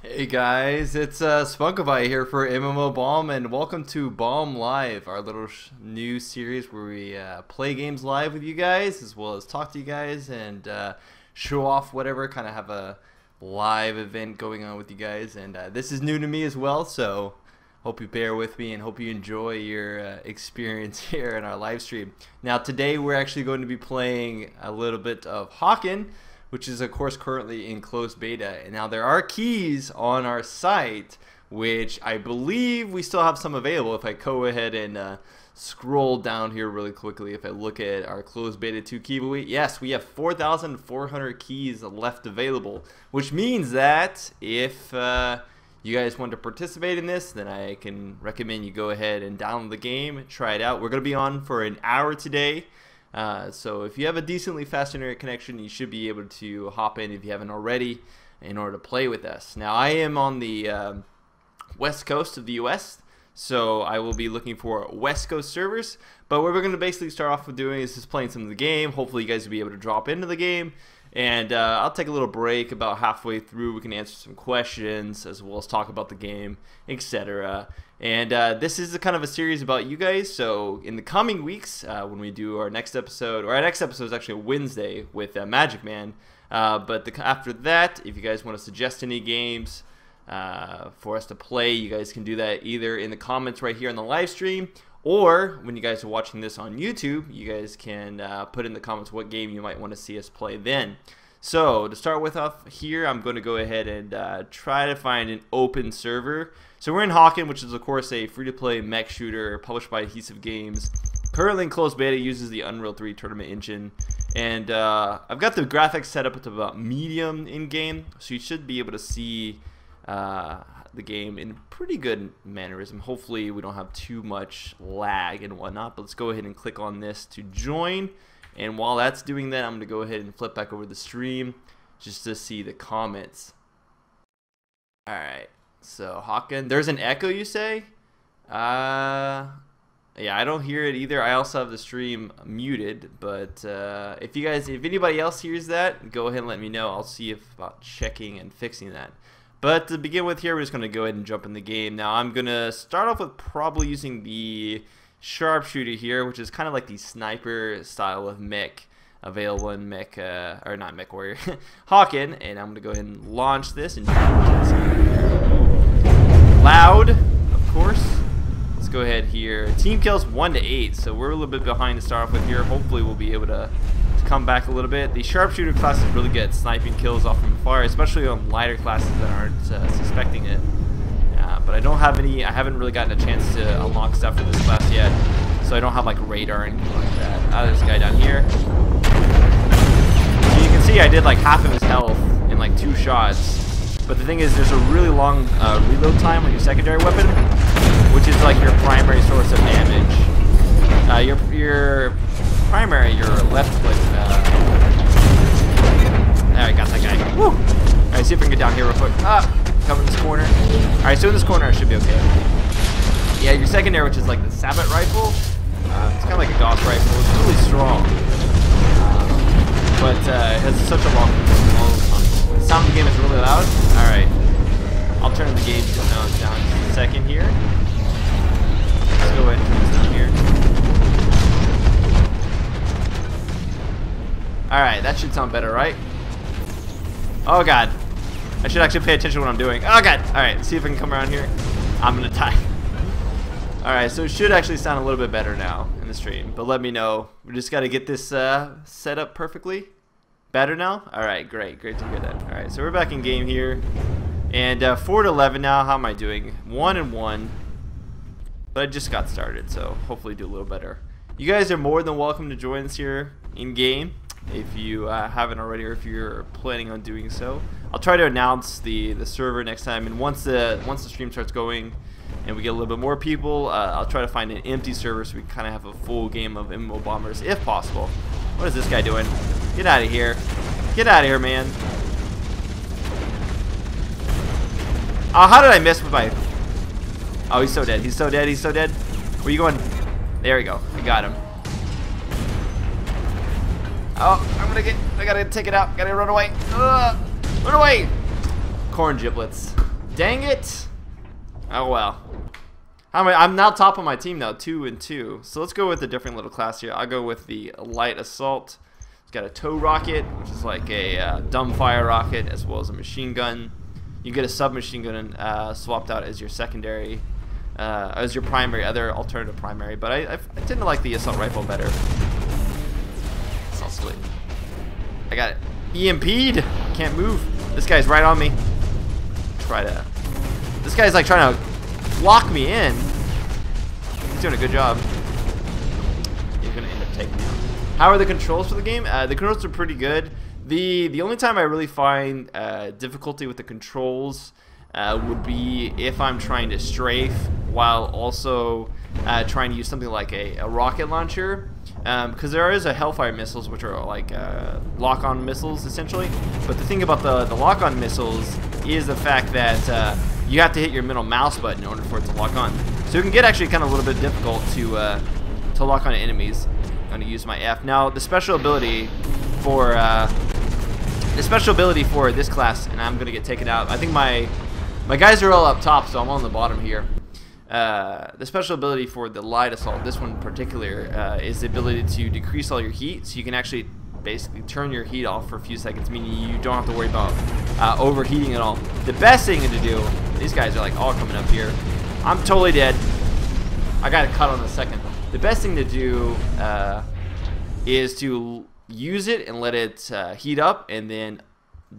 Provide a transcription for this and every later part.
Hey guys, it's Spunkify here for MMOBomb, and welcome to BombLive, our little new series where we play games live with you guys, as well as talk to you guys and show off whatever, kind of have a live event going on with you guys. And this is new to me as well, so hope you bear with me and hope you enjoy your experience here in our live stream. Now today we're actually going to be playing a little bit of Hawken, which is of course currently in closed beta. And now there are keys on our site, which I believe we still have some available. If I go ahead and scroll down here really quickly, if I look at our closed beta 2 key giveaway, yes, we have 4,400 keys left available, which means that if you guys want to participate in this, then I can recommend you go ahead and download the game, try it out. We're going to be on for an hour today. So if you have a decently fast internet connection, you should be able to hop in if you haven't already in order to play with us. Now I am on the west coast of the US, so I will be looking for west coast servers. But what we're going to basically start off with doing is just playing some of the game. Hopefully you guys will be able to drop into the game. And I'll take a little break about halfway through. We can answer some questions as well as talk about the game, etc. And this is a kind of a series about you guys. So in the coming weeks, when we do our next episode, or our next episode is actually a Wednesday with Magic Man. But after that, if you guys want to suggest any games for us to play, you guys can do that either in the comments right here on the live stream, or when you guys are watching this on YouTube, you guys can put in the comments what game you might want to see us play then. So to start with off here, I'm going to go ahead and try to find an open server. So we're in Hawken, which is of course a free-to-play mech shooter published by Adhesive Games. Currently in closed beta, uses the Unreal 3 tournament engine. And I've got the graphics set up to about medium in-game, so you should be able to see the game in pretty good mannerism. Hopefully we don't have too much lag and whatnot, but let's go ahead and click on this to join. And while that's doing that, I'm going to go ahead and flip back over the stream just to see the comments. Alright, so Hawken, there's an echo you say? Yeah, I don't hear it either. I also have the stream muted, but if anybody else hears that, go ahead and let me know. I'll see about checking and fixing that. But to begin with here, we're just going to go ahead and jump in the game. Now I'm going to start off with probably using the sharpshooter here, which is kind of like the sniper style of mech available in Mech, or not Mech Warrior, Hawken. And I'm going to go ahead and launch this and loud, of course. Let's go ahead here. Team kills 1 to 8, so we're a little bit behind to start off with here. Hopefully we'll be able to come back a little bit. The sharpshooter class is really good at sniping kills off from afar, especially on lighter classes that aren't suspecting it. But I don't have any. I haven't really gotten a chance to unlock stuff for this class yet, so I don't have like radar or anything like that. There's a guy down here. So you can see I did like half of his health in like 2 shots. But the thing is, there's a really long reload time on your secondary weapon, which is like your primary source of damage. Your primary, your left click. There, I got that guy. Woo! Alright, see if we can get down here real quick. Come in this corner. Alright, so in this corner I should be okay. Yeah, your secondary, which is like the Sabot rifle, it's kind of like a Gauss rifle. It's really strong. But it has such a long the sound of the game is really loud. Alright. I'll turn the game down just a second here. Let's go ahead and turn this down here. Alright, that should sound better, right? Oh god. I should actually pay attention to what I'm doing. Oh god! Alright, let's see if I can come around here. I'm gonna die. Alright, so it should actually sound a little bit better now in the stream. But let me know. We just gotta get this set up perfectly. Better now? Alright, great. Great to hear that. Alright, so we're back in game here. And 4 to 11 now. How am I doing? 1 and 1. But I just got started, so hopefully do a little better. You guys are more than welcome to join us here in game if you haven't already, or if you're planning on doing so. I'll try to announce the server next time, and once the stream starts going and we get a little bit more people, I'll try to find an empty server so we kind of have a full game of MMOBombers if possible. What is this guy doing? Get out of here. Get out of here, man. Oh, how did I miss with my... Oh, he's so dead. He's so dead. He's so dead. Where you going? There we go. I got him. Oh, I gotta take it out. Gotta run away. Run away! Corn giblets. Dang it! Oh well. I'm now top of my team now, 2-2. So let's go with a different little class here. I'll go with the light assault. It's got a tow rocket, which is like a dumbfire rocket, as well as a machine gun. You get a submachine gun swapped out as your secondary, as your primary, other alternative primary. But I tend to like the assault rifle better. Assault split. I got it. EMP'd. Can't move. This guy's right on me. This guy's like trying to lock me in. He's doing a good job. He's gonna end up taking me out. How are the controls for the game? The controls are pretty good. The only time I really find difficulty with the controls would be if I'm trying to strafe while also trying to use something like a rocket launcher, because there is a Hellfire missiles, which are like lock-on missiles essentially. But the thing about the lock-on missiles is the fact that you have to hit your middle mouse button in order for it to lock on. So it can get actually kind of a little bit difficult to lock on enemies. I'm going to use my F. Now the special ability for this class, and I'm going to get taken out. I think my guys are all up top, so I'm on the bottom here. The special ability for the light assault, this one in particular, is the ability to decrease all your heat, so you can actually basically turn your heat off for a few seconds, meaning you don't have to worry about overheating at all. The best thing to do, these guys are like all coming up here. I'm totally dead. I got a cut on the second. The best thing to do is to use it and let it heat up and then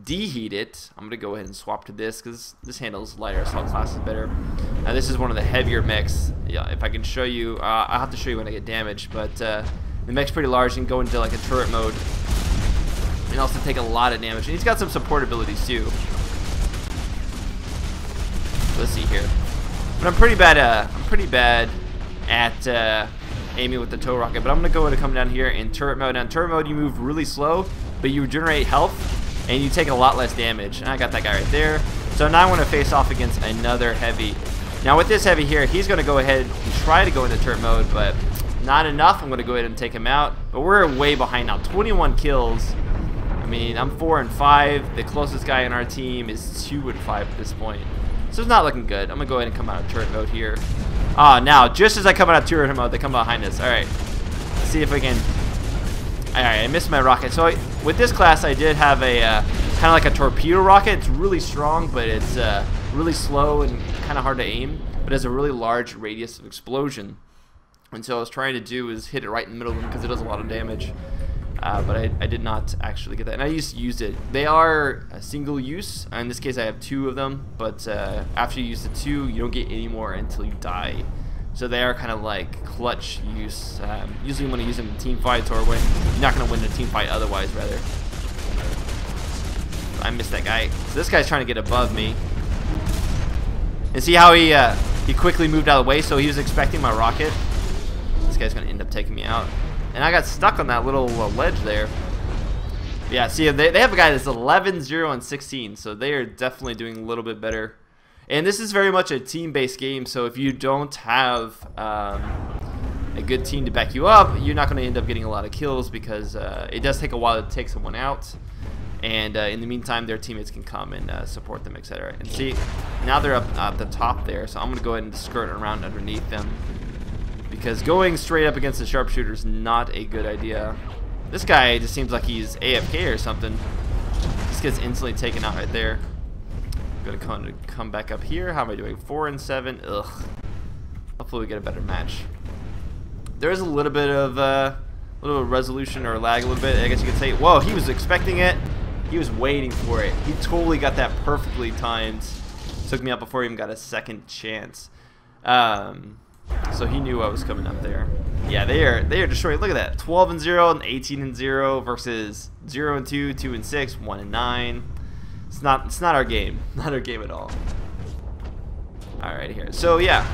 deheat it. I'm gonna go ahead and swap to this because this handles lighter assault classes better. Now this is one of the heavier mechs. Yeah, if I can show you, I'll have to show you when I get damaged, but the mech's pretty large. You can go into like a turret mode and also take a lot of damage. And he's got some support abilities too. Let's see here. But I'm pretty bad at aiming with the tow rocket. But I'm gonna go ahead and come down here in turret mode. Now in turret mode you move really slow, but you regenerate health and you take a lot less damage. And I got that guy right there. So now I want to face off against another heavy. Now with this heavy here, he's going to go ahead and try to go into turret mode, but not enough. I'm going to go ahead and take him out. But we're way behind now. 21 kills. I mean, I'm 4 and 5. The closest guy in our team is 2 and 5 at this point. So it's not looking good. I'm going to go ahead and come out of turret mode here. Now, just as I come out of turret mode, they come behind us. Alright. Let's see if we can... Alright, I missed my rocket. So with this class, I did have a kind of like a torpedo rocket. It's really strong, but it's really slow and kind of hard to aim. But it has a really large radius of explosion. And so what I was trying to do is hit it right in the middle of them because it does a lot of damage. But I did not actually get that. And I used it. They are single use. In this case, I have 2 of them. But after you use the 2, you don't get any more until you die. So they are kind of like clutch use. Usually you want to use them in team fights or when you're not going to win a team fight otherwise, rather. I missed that guy. So this guy's trying to get above me. And see how he quickly moved out of the way, so he was expecting my rocket. This guy's going to end up taking me out. And I got stuck on that little ledge there. Yeah, see, they have a guy that's 11, 0, and 16, so they are definitely doing a little bit better. And this is very much a team-based game, so if you don't have a good team to back you up, you're not going to end up getting a lot of kills because it does take a while to take someone out. And in the meantime, their teammates can come and support them, etc. And see, now they're up at the top there, so I'm going to go ahead and skirt around underneath them. Because going straight up against the sharpshooter is not a good idea. This guy just seems like he's AFK or something. Just gets instantly taken out right there. I'm gonna come back up here. How am I doing? 4 and 7. Ugh. Hopefully we get a better match. There is a little bit of resolution or lag a little bit. I guess you could say. Whoa, he was expecting it. He was waiting for it. He totally got that perfectly timed. Took me out before he even got a second chance. So he knew I was coming up there. Yeah, they are destroyed. Look at that. 12 and 0 and 18 and 0 versus 0 and 2, 2 and 6, 1 and 9. It's not our game. Not our game at all. Alright here. So yeah.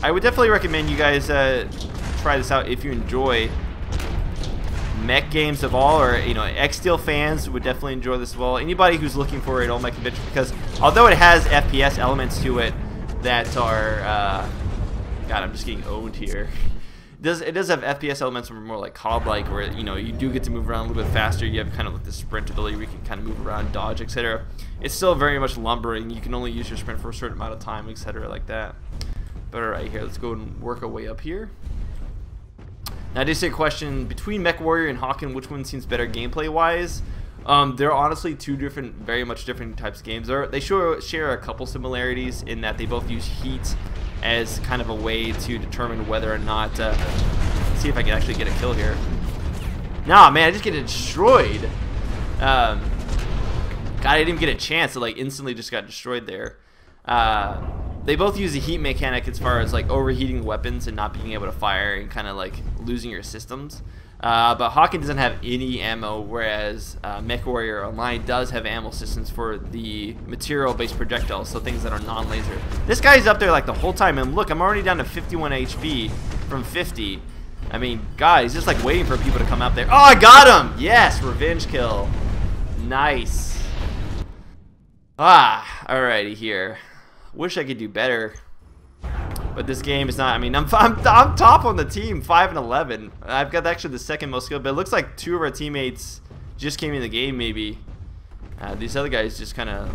I would definitely recommend you guys try this out if you enjoy mech games of all, or X-Steel fans would definitely enjoy this as well. Anybody who's looking for an old mech adventure, because although it has FPS elements to it that are God, I'm just getting owned here. It does have FPS elements that are more like COD-like, where you do get to move around a little bit faster. You have kind of like the sprint ability where you can kind of move around, dodge, etc. It's still very much lumbering. You can only use your sprint for a certain amount of time, etc. like that. But alright, here, let's go and work our way up here. Now I did say a question between Mech Warrior and Hawken, which one seems better gameplay wise? They're honestly two very much different types of games. They share a couple similarities in that they both use heat as kind of a way to determine whether or not. See if I can actually get a kill here. Nah, man, I just get destroyed. God, I didn't even get a chance. It like instantly just got destroyed there. They both use a heat mechanic as far as like overheating weapons and not being able to fire and kind of like losing your systems. But Hawken doesn't have any ammo, whereas Mech Warrior Online does have ammo systems for the material-based projectiles, so things that are non-laser. This guy's up there like the whole time, and look, I'm already down to 51 HP from 50. I mean, God, he's just like waiting for people to come out there. Oh, I got him! Yes, revenge kill. Nice. Alrighty here. Wish I could do better. But this game is not. I mean, I'm top on the team, 5 and 11. I've got actually the second most skill, but it looks like 2 of our teammates just came in the game. Maybe these other guys just kind of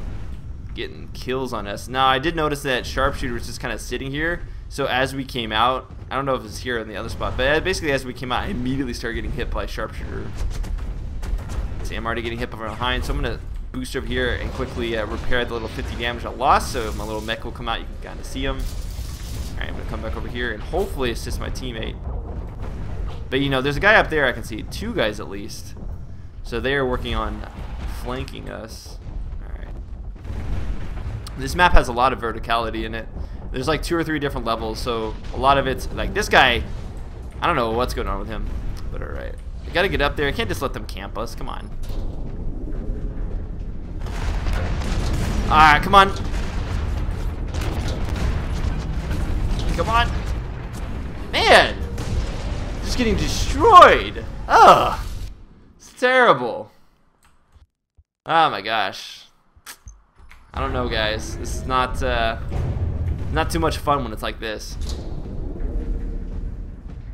getting kills on us. Now I did notice that Sharpshooter was just kind of sitting here. So as we came out, I don't know if it's here in the other spot, but basically as we came out, I immediately started getting hit by Sharpshooter. See, I'm already getting hit from behind, so I'm gonna boost over here and quickly repair the little 50 damage I lost. So my little mech will come out. You can kind of see him. Alright, I'm going to come back over here and hopefully assist my teammate. But there's a guy up there I can see. 2 guys at least. So they are working on flanking us. Alright. This map has a lot of verticality in it. There's like 2 or 3 different levels, so a lot of it's like this guy. I don't know what's going on with him. But alright. I got to get up there. I can't just let them camp us. Come on. Alright, come on. Come on. Man! Just getting destroyed. Ugh. It's terrible. Oh my gosh. I don't know, guys. This is not too much fun when it's like this.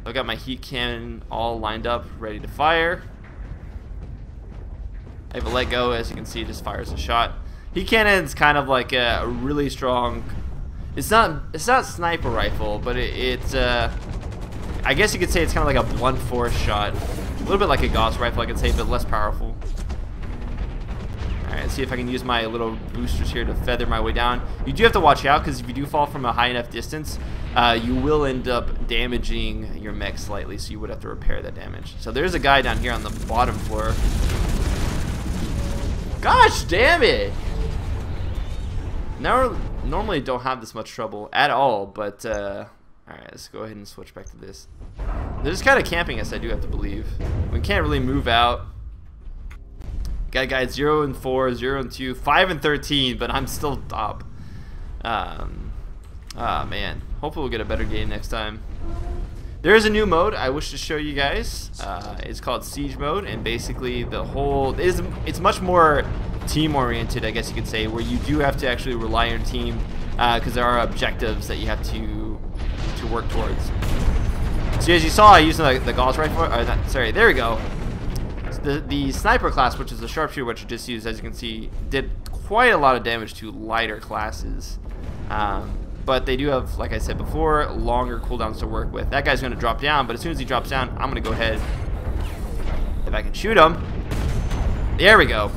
I've got my heat cannon all lined up, ready to fire. I have a let go, as you can see, it just fires a shot. Heat cannon's kind of like a really strong. It's not sniper rifle, but it's I guess you could say it's kind of like a blunt force shot, a little bit like a Gauss rifle, I could say, but less powerful. All right, let's see if I can use my little boosters here to feather my way down. You do have to watch out because if you do fall from a high enough distance, you will end up damaging your mech slightly, so you would have to repair that damage. So there's a guy down here on the bottom floor. Gosh damn it! Normally don't have this much trouble at all, but alright, let's go ahead and switch back to this. They're just kind of camping us, I do have to believe. We can't really move out. Got guys 0 and 4, 0 and 2, 5 and 13, but I'm still top. Man, hopefully we'll get a better game next time. There is a new mode I wish to show you guys. It's called Siege mode, and basically the whole it's much more team-oriented, I guess you could say, where you do have to actually rely on your team because there are objectives that you have to work towards. So as you saw, I used the Gauss rifle. Sorry, there we go. So the sniper class, which is the sharpshooter, which I just used, as you can see, did quite a lot of damage to lighter classes. But they do have, like I said before, longer cooldowns to work with. That guy's going to drop down, but as soon as he drops down, I'm going to go ahead. If I can shoot him. There we go.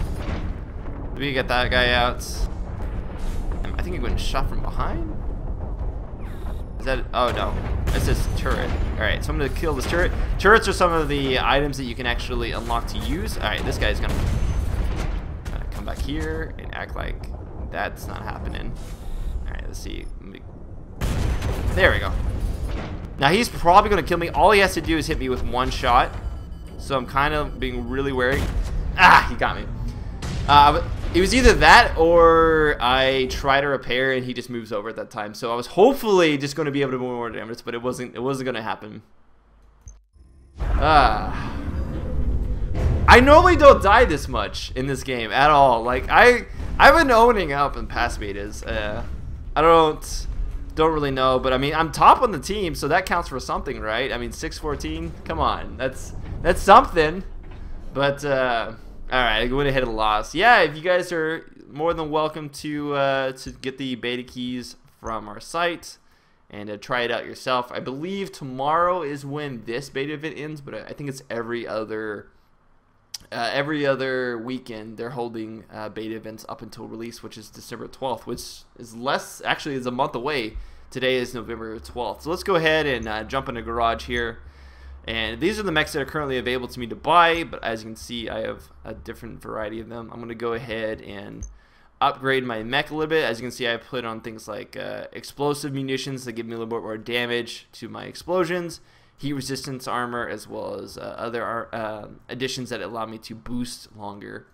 We get that guy out. I think I'm getting shot from behind. Is that? Oh no, it's this turret. All right, so I'm gonna kill this turret. Turrets are some of the items that you can actually unlock to use. All right, this guy's gonna come back here and act like that's not happening. All right, let's see. There we go. Now he's probably gonna kill me. All he has to do is hit me with 1 shot. So I'm kind of being really wary. Ah, he got me. It was either that or I try to repair and he just moves over at that time. So I was hopefully just going to be able to do more damage, but it wasn't going to happen. I normally don't die this much in this game at all. Like I've been owning up in past betas. I don't don't really know, but I mean, I'm top on the team, so that counts for something, right? I mean, 6-14, come on, that's something. But all right, I went ahead and lost. Yeah, if you guys are more than welcome to get the beta keys from our site and try it out yourself. I believe tomorrow is when this beta event ends, but I think it's every other weekend they're holding beta events up until release, which is December 12th, which is actually is a month away. Today is November 12th. So let's go ahead and jump in a garage here. And these are the mechs that are currently available to me to buy, but as you can see, I have a different variety of them. I'm going to go ahead and upgrade my mech a little bit. As you can see, I put on things like explosive munitions that give me a little bit more damage to my explosions, heat resistance armor, as well as other additions that allow me to boost longer.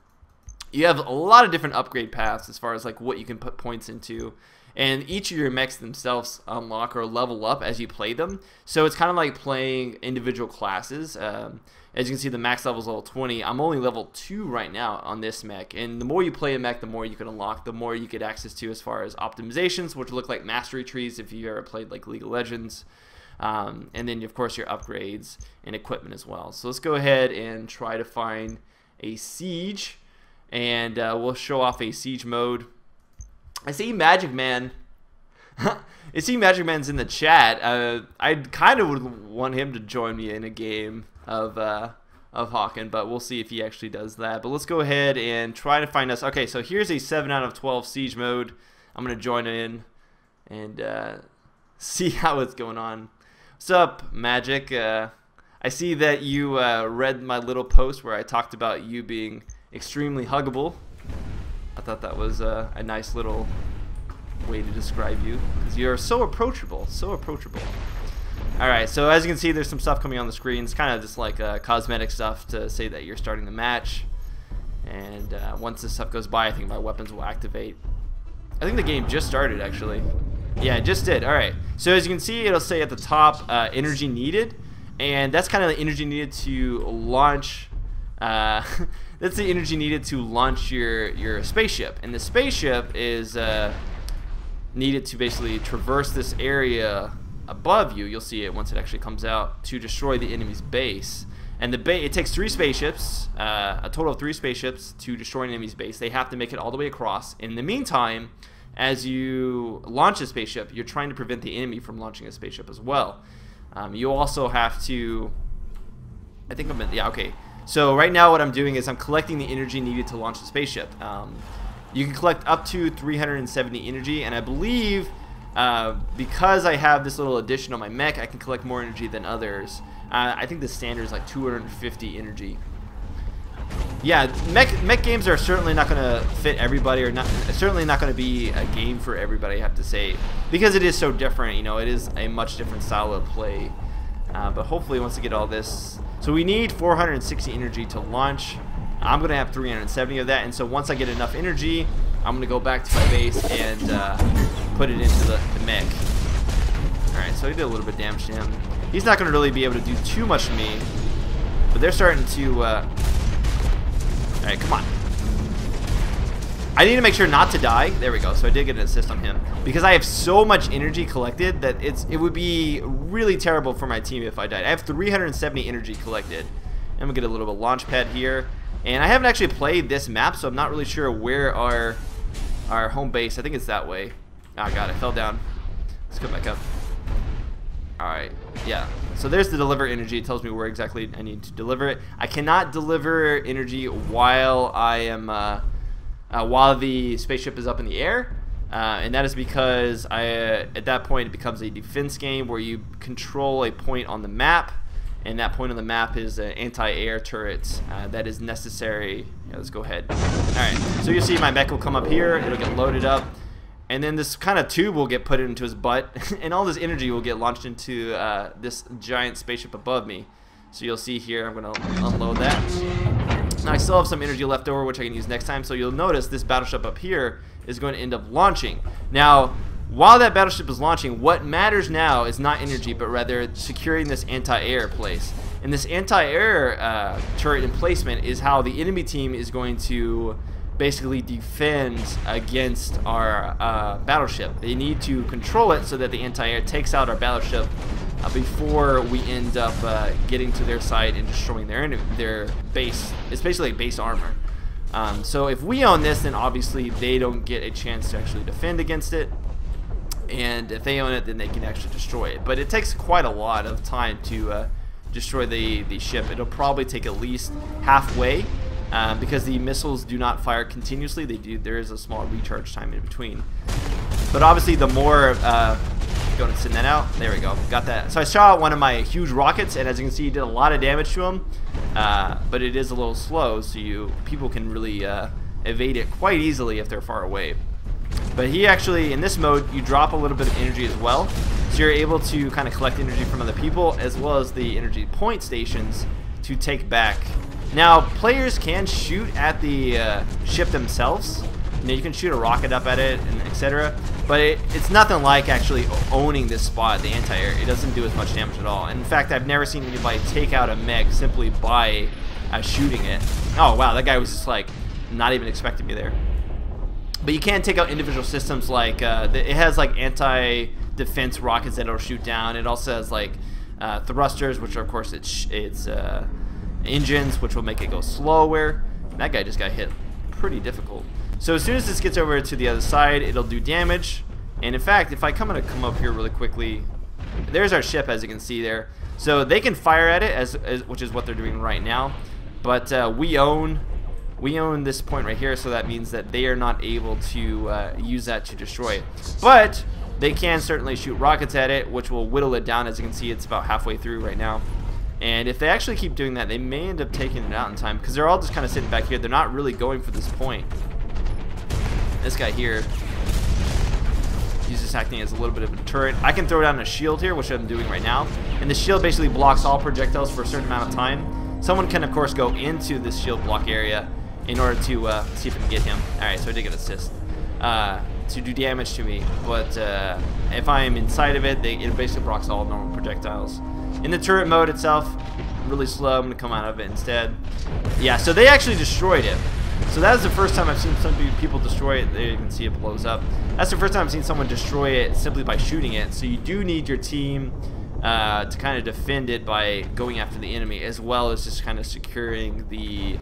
You have a lot of different upgrade paths as far as like what you can put points into, and each of your mechs themselves unlock or level up as you play them. So it's kind of like playing individual classes. As you can see, the max level is level 20. I'm only level 2 right now on this mech, and the more you play a mech, the more you can unlock, the more you get access to as far as optimizations, which look like mastery trees if you ever played like League of Legends. And then of course your upgrades and equipment as well. So let's go ahead and try to find a siege, and we'll show off a siege mode. I see Magic Man. I see Magic Man's in the chat. I kind of would want him to join me in a game of Hawken, but we'll see if he actually does that. But let's go ahead and try to find us. Okay, so here's a 7 out of 12 siege mode. I'm gonna join in and see how it's going on. What's up, Magic? I see that you read my little post where I talked about you being extremely huggable. I thought that was a nice little way to describe you, because you're so approachable, so approachable. Alright, so as you can see, there's some stuff coming on the screen. It's kind of just like cosmetic stuff to say that you're starting the match. And once this stuff goes by, I think my weapons will activate. I think the game just started, actually. Yeah, it just did. Alright, so as you can see, it'll say at the top, energy needed. And that's kind of the energy needed to launch... that's the energy needed to launch your spaceship. And the spaceship is needed to basically traverse this area above you. You'll see it once it actually comes out, to destroy the enemy's base. And it takes 3 spaceships, a total of 3 spaceships, to destroy an enemy's base. They have to make it all the way across. In the meantime, as you launch a spaceship, you're trying to prevent the enemy from launching a spaceship as well. You also have to... I think I'm in... Yeah, okay. So right now what I'm doing is I'm collecting the energy needed to launch the spaceship. You can collect up to 370 energy, and I believe because I have this little addition on my mech, I can collect more energy than others. I think the standard is like 250 energy. Yeah, mech games are certainly not going to fit everybody, or certainly not going to be a game for everybody, I have to say, because it is so different. You know, it is a much different style of play. But hopefully once we get all this... So we need 460 energy to launch. I'm going to have 370 of that, and so once I get enough energy, I'm going to go back to my base and put it into the mech. Alright, so he did a little bit of damage to him. He's not going to really be able to do too much to me, but they're starting to... Alright, come on. I need to make sure not to die. There we go. So I did get an assist on him, because I have so much energy collected that it would be really terrible for my team if I died. I have 370 energy collected. I'm going to get a little bit of launch pad here. And I haven't actually played this map, so I'm not really sure where our home base... I think it's that way. Oh god, I fell down. Let's go back up. Alright, yeah. So there's the deliver energy. It tells me where exactly I need to deliver it. I cannot deliver energy while I am... while the spaceship is up in the air, and that is because at that point it becomes a defense game where you control a point on the map, and that point on the map is an anti-air turret that is necessary. Yeah, let's go ahead. Alright, so you see my mech will come up here, it'll get loaded up, and then this kind of tube will get put into his butt, and all this energy will get launched into this giant spaceship above me. So you'll see here, I'm going to unload that. Now I still have some energy left over, which I can use next time, so you'll notice this battleship up here is going to end up launching. Now, while that battleship is launching, what matters now is not energy, but rather securing this anti-air place. And this anti-air turret emplacement is how the enemy team is going to basically defend against our battleship. They need to control it so that the anti-air takes out our battleship before we end up getting to their side and destroying their base. It's basically like base armor. So if we own this, then obviously they don't get a chance to actually defend against it. And if they own it, then they can actually destroy it. But it takes quite a lot of time to destroy the ship. It'll probably take at least halfway. Because the missiles do not fire continuously, there is a small recharge time in between. But obviously, the more going to send that out. There we go, got that. So I shot out one of my huge rockets, and as you can see, it did a lot of damage to him. But it is a little slow, so people can really evade it quite easily if they're far away. But he actually, in this mode, you drop a little bit of energy as well, so you're able to kind of collect energy from other people as well as the energy point stations to take back. Now, players can shoot at the ship themselves. You know, you can shoot a rocket up at it, and etc. But it's nothing like actually owning this spot, the anti-air. It doesn't do as much damage at all. In fact, I've never seen anybody take out a mech simply by shooting it. Oh wow, that guy was just like not even expecting me there. But you can take out individual systems like it has like anti-defense rockets that it'll shoot down. It also has like thrusters, which are, of course it's engines, which will make it go slower. That guy just got hit pretty difficult. So as soon as this gets over to the other side, it'll do damage. And in fact, if I come up here really quickly, there's our ship, as you can see there. So they can fire at it, which is what they're doing right now. But we own this point right here, so that means that they are not able to use that to destroy it. But they can certainly shoot rockets at it, which will whittle it down. As you can see, it's about halfway through right now. And if they actually keep doing that, they may end up taking it out in time, because they're all just kind of sitting back here. They're not really going for this point. This guy here, he's just acting as a little bit of a turret. I can throw down a shield here, which I'm doing right now. And the shield basically blocks all projectiles for a certain amount of time. Someone can, of course, go into this shield block area in order to see if we can get him. Alright, so I did get assist to do damage to me. But if I am inside of it, it basically blocks all normal projectiles. In the turret mode itself, really slow. I'm going to come out of it instead. Yeah, so they actually destroyed it. So that is the first time I've seen some people destroy it. There you can see it blows up. That's the first time I've seen someone destroy it simply by shooting it. So you do need your team to kind of defend it by going after the enemy, as well as just kind of securing the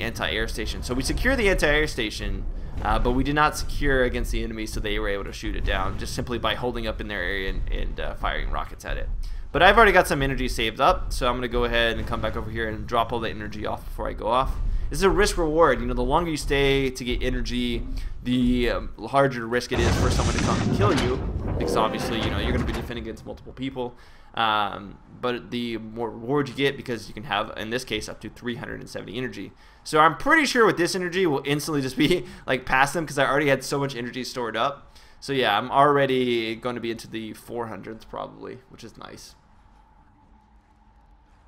anti-air station. So we secure the anti-air station, but we did not secure against the enemy, so they were able to shoot it down just simply by holding up in their area and firing rockets at it. But I've already got some energy saved up, so I'm going to go ahead and come back over here and drop all the energy off before I go off. This is a risk reward. You know, the longer you stay to get energy, the larger risk it is for someone to come and kill you, because obviously, you know, you're going to be defending against multiple people. But the more reward you get, because you can have, in this case, up to 370 energy. So I'm pretty sure with this energy, we'll instantly just be like past them, because I already had so much energy stored up. So yeah, I'm already going to be into the 400s probably, which is nice.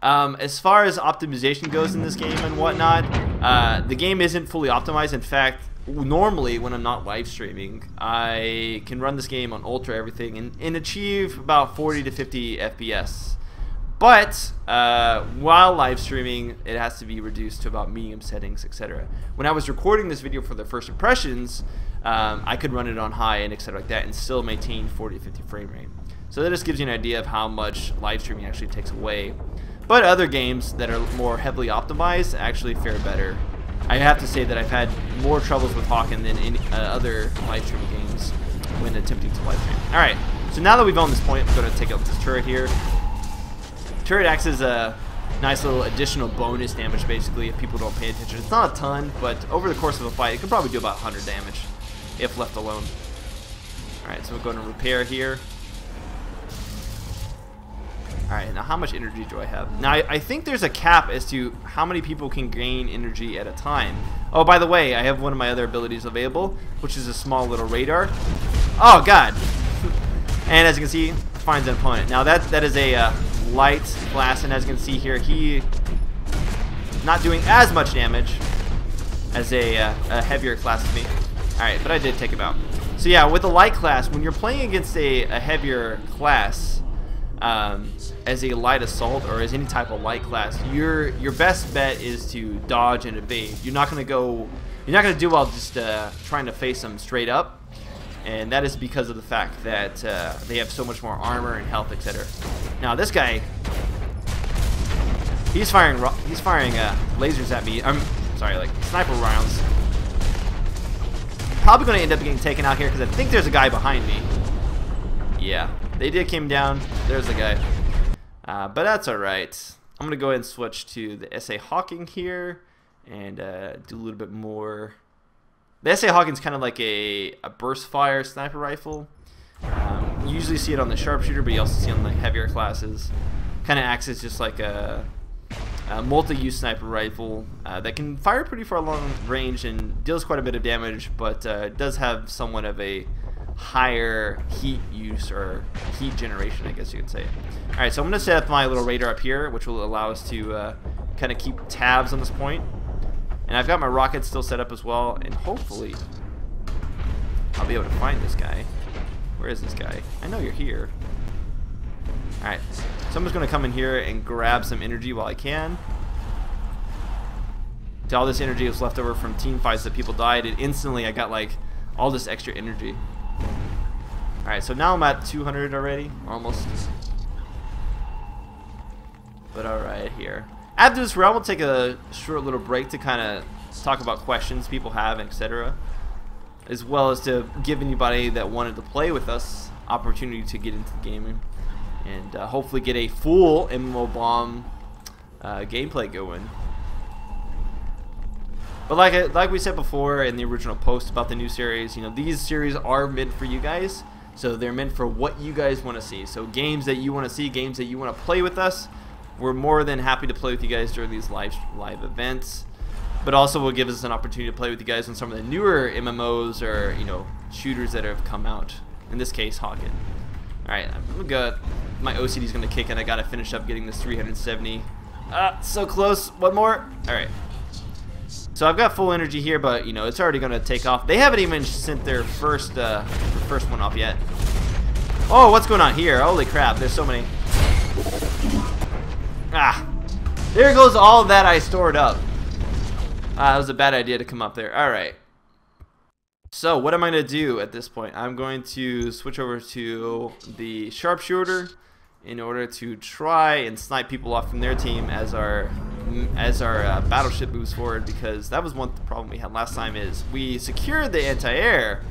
As far as optimization goes in this game and whatnot, the game isn't fully optimized. In fact, normally when I'm not live streaming, I can run this game on ultra everything and achieve about 40 to 50 FPS. But while live streaming, it has to be reduced to about medium settings, etc. When I was recording this video for the first impressions, I could run it on high and etc. like that and still maintain 40 to 50 frame rate. So that just gives you an idea of how much live streaming actually takes away. But other games that are more heavily optimized actually fare better. I have to say that I've had more troubles with Hawken than any other live stream games when attempting to live stream. Alright, so now that we've owned this point, I'm going to take out this turret here. Turret acts as a nice little additional bonus damage, basically, if people don't pay attention. It's not a ton, but over the course of a fight, it can probably do about 100 damage if left alone. Alright, so we're going to repair here. Alright, now how much energy do I have? Now, I think there's a cap as to how many people can gain energy at a time. Oh, by the way, I have one of my other abilities available, which is a small little radar. Oh, God! And as you can see, finds an opponent. Now, that is a light class, and as you can see here, he not doing as much damage as a heavier class to me. Alright, but I did take him out. So yeah, with a light class, when you're playing against a heavier class, as a light assault or as any type of light class, your best bet is to dodge and evade. You're not going to go you're not going to do well just trying to face them straight up. And that is because of the fact that they have so much more armor and health, etc. Now this guy, he's firing lasers at me. I'm sorry, like sniper rounds. Probably going to end up getting taken out here because I think there's a guy behind me. Yeah, they did came down. There's the guy. But that's alright. I'm going to go ahead and switch to the SA Hawken here and do a little bit more. The SA Hawken's kind of like a burst fire sniper rifle. You usually see it on the sharpshooter, but you also see it on the heavier classes. Kind of acts as just like a multi-use sniper rifle that can fire pretty far long range and deals quite a bit of damage, but does have somewhat of a higher heat use or heat generation, I guess you could say. Alright, so I'm going to set up my little radar up here, which will allow us to kind of keep tabs on this point. And I've got my rockets still set up as well, and hopefully I'll be able to find this guy. Where is this guy? I know you're here. Alright, so I'm just going to come in here and grab some energy while I can. All this energy was left over from team fights that people died, and instantly I got like all this extra energy. Alright, so now I'm at 200 already, almost. But alright, here. After this round, we'll take a short little break to kind of talk about questions people have, etc. As well as to give anybody that wanted to play with us opportunity to get into the gaming. And hopefully get a full MMOBomb gameplay going. But like we said before in the original post about the new series, you know, these series are meant for you guys. So they're meant for what you guys want to see. So games that you want to see, games that you want to play with us, we're more than happy to play with you guys during these live events. But also will give us an opportunity to play with you guys on some of the newer MMOs or, you know, shooters that have come out. In this case, Hawken. Alright, I'm gonna go. My OCD's gonna kick in. I gotta finish up getting this 370. So close. One more. Alright. So I've got full energy here, but you know it's already gonna take off. They haven't even sent their first one off yet. Oh, what's going on here? Holy crap! There's so many. There goes all that I stored up. That was a bad idea to come up there. All right. So what am I gonna do at this point? I'm going to switch over to the sharpshooter in order to try and snipe people off from their team as our battleship moves forward, because that was one problem we had last time. Is we secured the anti-air,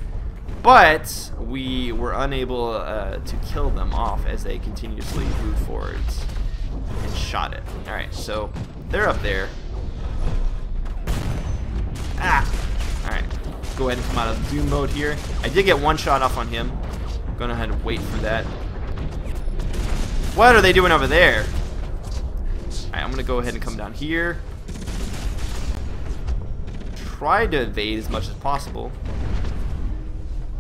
but we were unable to kill them off as they continuously moved forwards and shot it. Alright, so they're up there. Alright, go ahead and come out of Doom mode here. I did get one shot off on him. I'm gonna have to wait for that. What are they doing over there? Alright, I'm gonna go ahead and come down here. Try to evade as much as possible.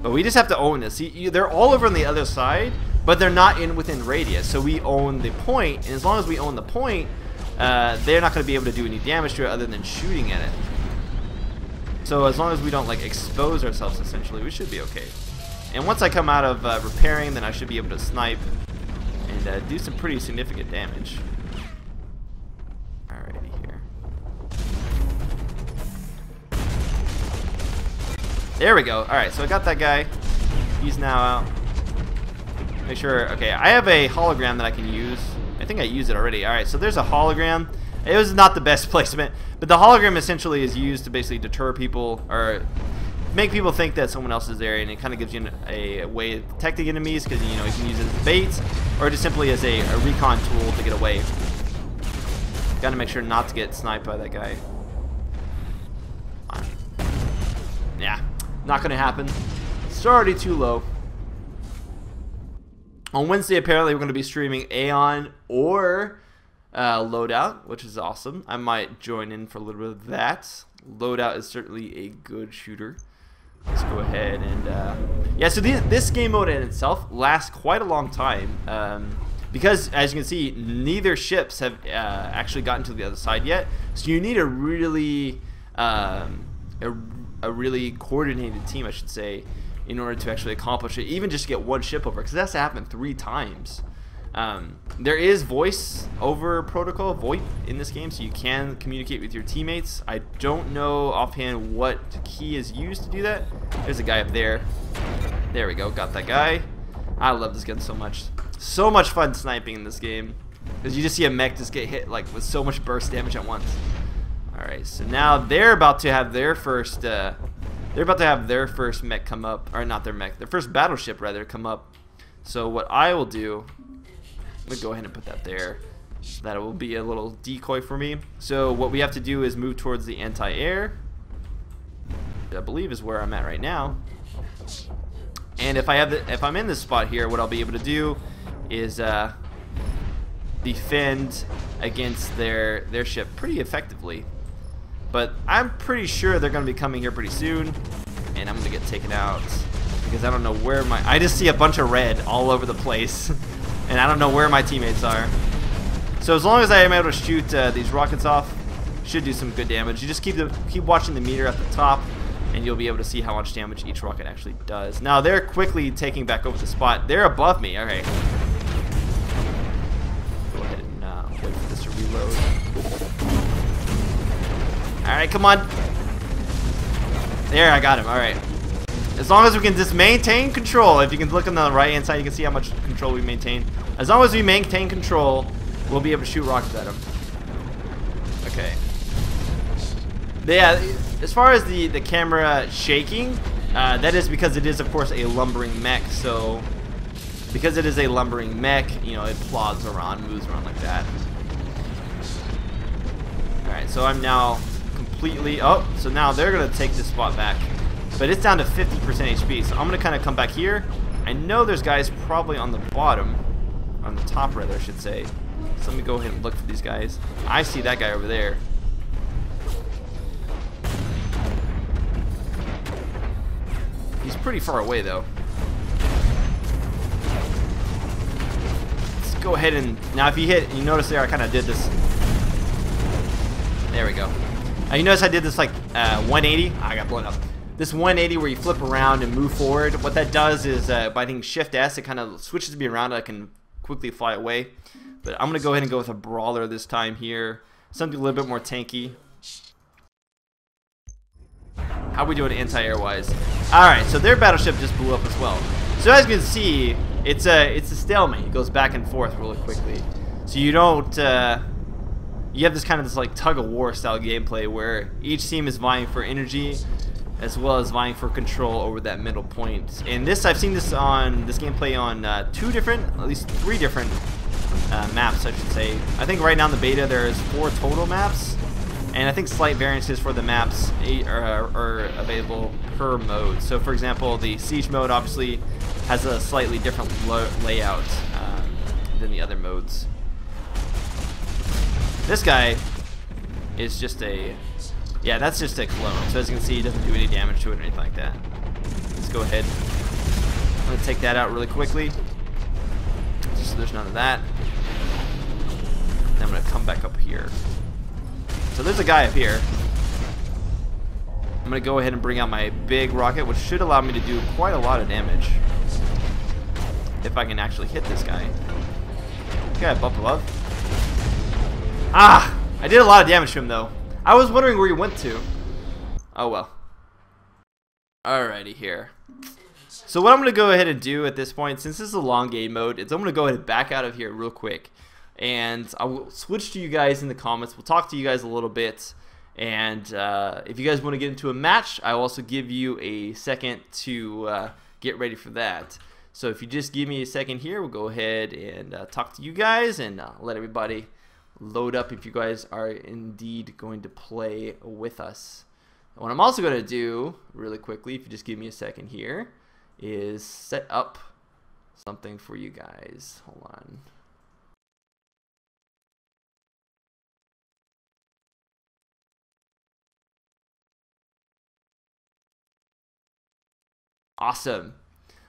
But we just have to own this. See, they're all over on the other side, but they're not within radius. So we own the point, and as long as we own the point, they're not going to be able to do any damage to it other than shooting at it. So as long as we don't like expose ourselves, essentially, we should be okay. And once I come out of repairing, then I should be able to snipe and do some pretty significant damage. Alrighty here. There we go. Alright, so I got that guy. He's now out. Make sure, okay, I have a hologram that I can use. I think I used it already. Alright, so there's a hologram. It was not the best placement, but the hologram essentially is used to basically deter people or make people think that someone else is there, and it kind of gives you a way of detecting enemies, because you know you can use it as bait or just simply as a recon tool to get away. Got to make sure not to get sniped by that guy. Yeah, not gonna happen. It's already too low. On Wednesday, apparently, we're going to be streaming Aeon or Loadout, which is awesome. I might join in for a little bit of that. Loadout is certainly a good shooter. Let's go ahead and... yeah, so this game mode in itself lasts quite a long time. Because, as you can see, neither ships have actually gotten to the other side yet. So you need a really... a really coordinated team, I should say, in order to actually accomplish it, even just to get one ship over, because that's happened 3 times. There is voice over protocol, VoIP, in this game, so you can communicate with your teammates. I don't know offhand what key is used to do that. There's a guy up there. There we go, got that guy. I love this gun so much. So much fun sniping in this game, because you just see a mech just get hit like with so much burst damage at once. Alright, so now they're about to have their first mech come up, or not their mech, their first battleship rather come up. So what I will do, I'm gonna go ahead and put that there. So that will be a little decoy for me. So what we have to do is move towards the anti-air. I believe is where I'm at right now. And if I'm in this spot here, what I'll be able to do is defend against their ship pretty effectively. But I'm pretty sure they're gonna be coming here pretty soon, and I'm gonna get taken out because I don't know where I just see a bunch of red all over the place. And I don't know where my teammates are. So as long as I am able to shoot these rockets off, should do some good damage. You just keep watching the meter at the top, and you'll be able to see how much damage each rocket actually does. Now they're quickly taking back over the spot. They're above me. Okay. Go ahead and wait for this to reload. All right, come on. There, I got him. All right. As long as we can just maintain control, if you can look on the right hand side, you can see how much control we maintain. As long as we maintain control, we'll be able to shoot rockets at them. Okay. Yeah, as far as the camera shaking, that is because it is, of course, a lumbering mech. So, because it is a lumbering mech, you know, it plods around, moves around like that. Alright, so I'm now completely... Oh, so now they're going to take this spot back. But it's down to 50% HP, so I'm going to kind of come back here. I know there's guys probably on the bottom, on the top rather, I should say. So let me go ahead and look for these guys. I see that guy over there. He's pretty far away though. Let's go ahead and, now if you hit, you notice there I kind of did this. There we go. You notice I did this like 180. I got blown up. This 180 where you flip around and move forward, what that does is by hitting Shift S, it kind of switches me around. I can quickly fly away. But I'm going to go ahead and go with a brawler this time here. Something a little bit more tanky. How are we doing anti-air wise? Alright, so their battleship just blew up as well. So as you can see, it's a stalemate. It goes back and forth really quickly. So you don't... you have this kind of like tug-of-war style gameplay where each team is vying for energy, as well as vying for control over that middle point. And this, I've seen this gameplay on at least three different maps, I should say. I think right now in the beta there's 4 total maps, and I think slight variances for the maps are available per mode. So for example, the siege mode obviously has a slightly different layout than the other modes. This guy is just a... Yeah, that's just a clone. So as you can see, he doesn't do any damage to it or anything like that. Let's go ahead. I'm going to take that out really quickly, just so there's none of that. And I'm going to come back up here. So there's a guy up here. I'm going to go ahead and bring out my big rocket, which should allow me to do quite a lot of damage. If I can actually hit this guy. Okay, bump above. Ah! I did a lot of damage to him, though. I was wondering where he went to. Oh well. Alrighty here. So what I'm going to go ahead and do at this point, since this is a long game mode, is I'm going to go ahead and back out of here real quick. And I will switch to you guys in the comments. We'll talk to you guys a little bit. And if you guys want to get into a match, I will also give you a second to get ready for that. So if you just give me a second here, we'll go ahead and talk to you guys and let everybody load up if you guys are indeed going to play with us. And what I'm also going to do really quickly, if you just give me a second here, is set up something for you guys. Hold on. Awesome.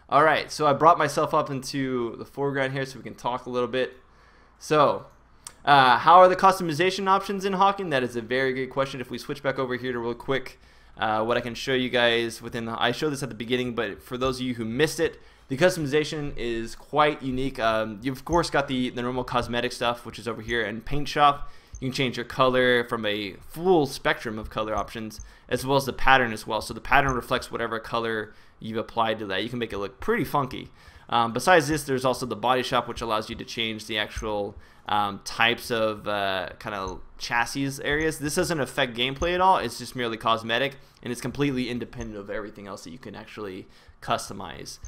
All right, so I brought myself up into the foreground here so we can talk a little bit. So how are the customization options in Hawken? That is a very good question. If we switch back over here to real quick what I can show you guys I showed this at the beginning, but for those of you who missed it, the customization is quite unique. You've of course got the normal cosmetic stuff, which is over here, and paint shop. You can change your color from a full spectrum of color options, as well as the pattern as well. So the pattern reflects whatever color you've applied to that. You can make it look pretty funky. Besides this, there's also the body shop, which allows you to change the actual types of kind of chassis areas. This doesn't affect gameplay at all. It's just merely cosmetic, and it's completely independent of everything else that you can actually customize.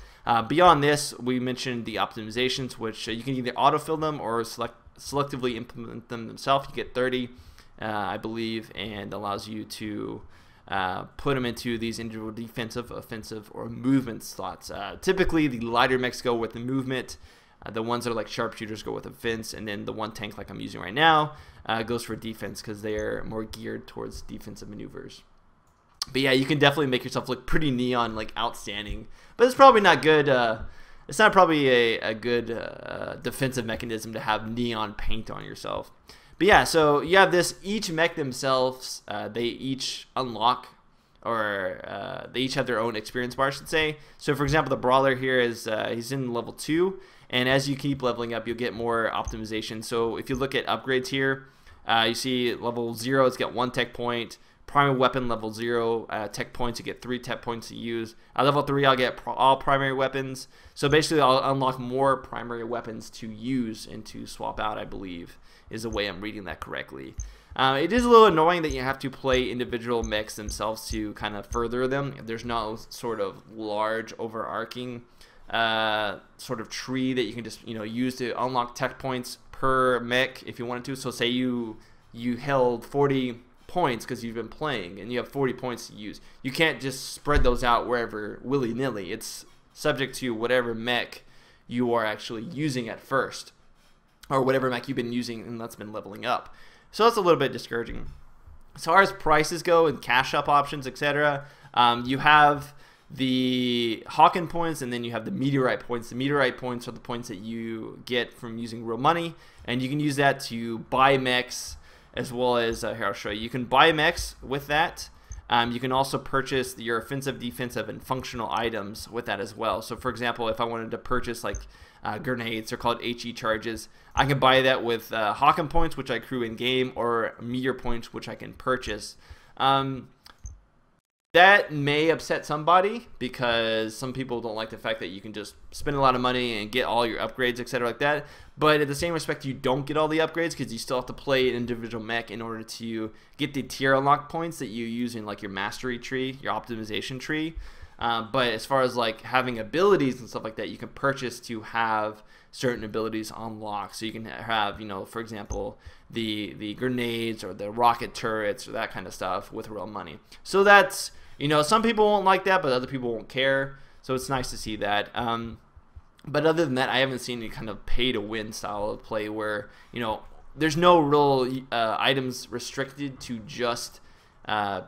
Beyond this, we mentioned the optimizations, which you can either autofill them or selectively implement them themselves. You get 30, I believe, and allows you to put them into these individual defensive, offensive, or movement slots. Typically, the lighter mechs go with the movement. The ones that are like sharpshooters go with offense, and then the one tank like I'm using right now goes for defense because they're more geared towards defensive maneuvers. But yeah, you can definitely make yourself look pretty neon, like outstanding. But it's probably not good. It's not probably a good defensive mechanism to have neon paint on yourself. But yeah, so you have this. Each mech themselves, they each unlock, or they each have their own experience bar, I should say. So for example, the brawler here is he's in level 2, and as you keep leveling up, you'll get more optimization. So if you look at upgrades here, you see level 0, it's got 1 tech point. Primary weapon level 0 tech points, you get 3 tech points to use. At level 3, I'll get all primary weapons. So basically, I'll unlock more primary weapons to use and to swap out, I believe, is the way I'm reading that correctly. It is a little annoying that you have to play individual mechs themselves to kind of further them. There's no sort of large overarching sort of tree that you can just use to unlock tech points per mech if you wanted to. So say you held 40 points because you've been playing and you have 40 points to use. You can't just spread those out wherever willy-nilly. It's subject to whatever mech you are actually using at first, or whatever mech you've been using and that's been leveling up. So that's a little bit discouraging. As far as prices go and cash up options, etc., you have the Hawken points, and then you have the meteorite points. The meteorite points are the points that you get from using real money, and you can use that to buy mechs, as well as here I'll show you. You can buy mechs with that. You can also purchase your offensive, defensive, and functional items with that as well. So for example, if I wanted to purchase like grenades, they're called HE charges, I can buy that with Hawken points, which I accrue in game, or meteor points, which I can purchase. That may upset somebody because some people don't like the fact that you can just spend a lot of money and get all your upgrades, etc. like that. But at the same respect, you don't get all the upgrades because you still have to play an individual mech in order to get the tier unlock points that you use in like your mastery tree, your optimization tree. But as far as like having abilities and stuff like that, you can purchase to have certain abilities unlocked. So you can have, for example, the grenades or the rocket turrets or that kind of stuff with real money. So that's, some people won't like that, but other people won't care. So it's nice to see that. But other than that, I haven't seen any kind of pay-to-win style of play where, there's no real items restricted to just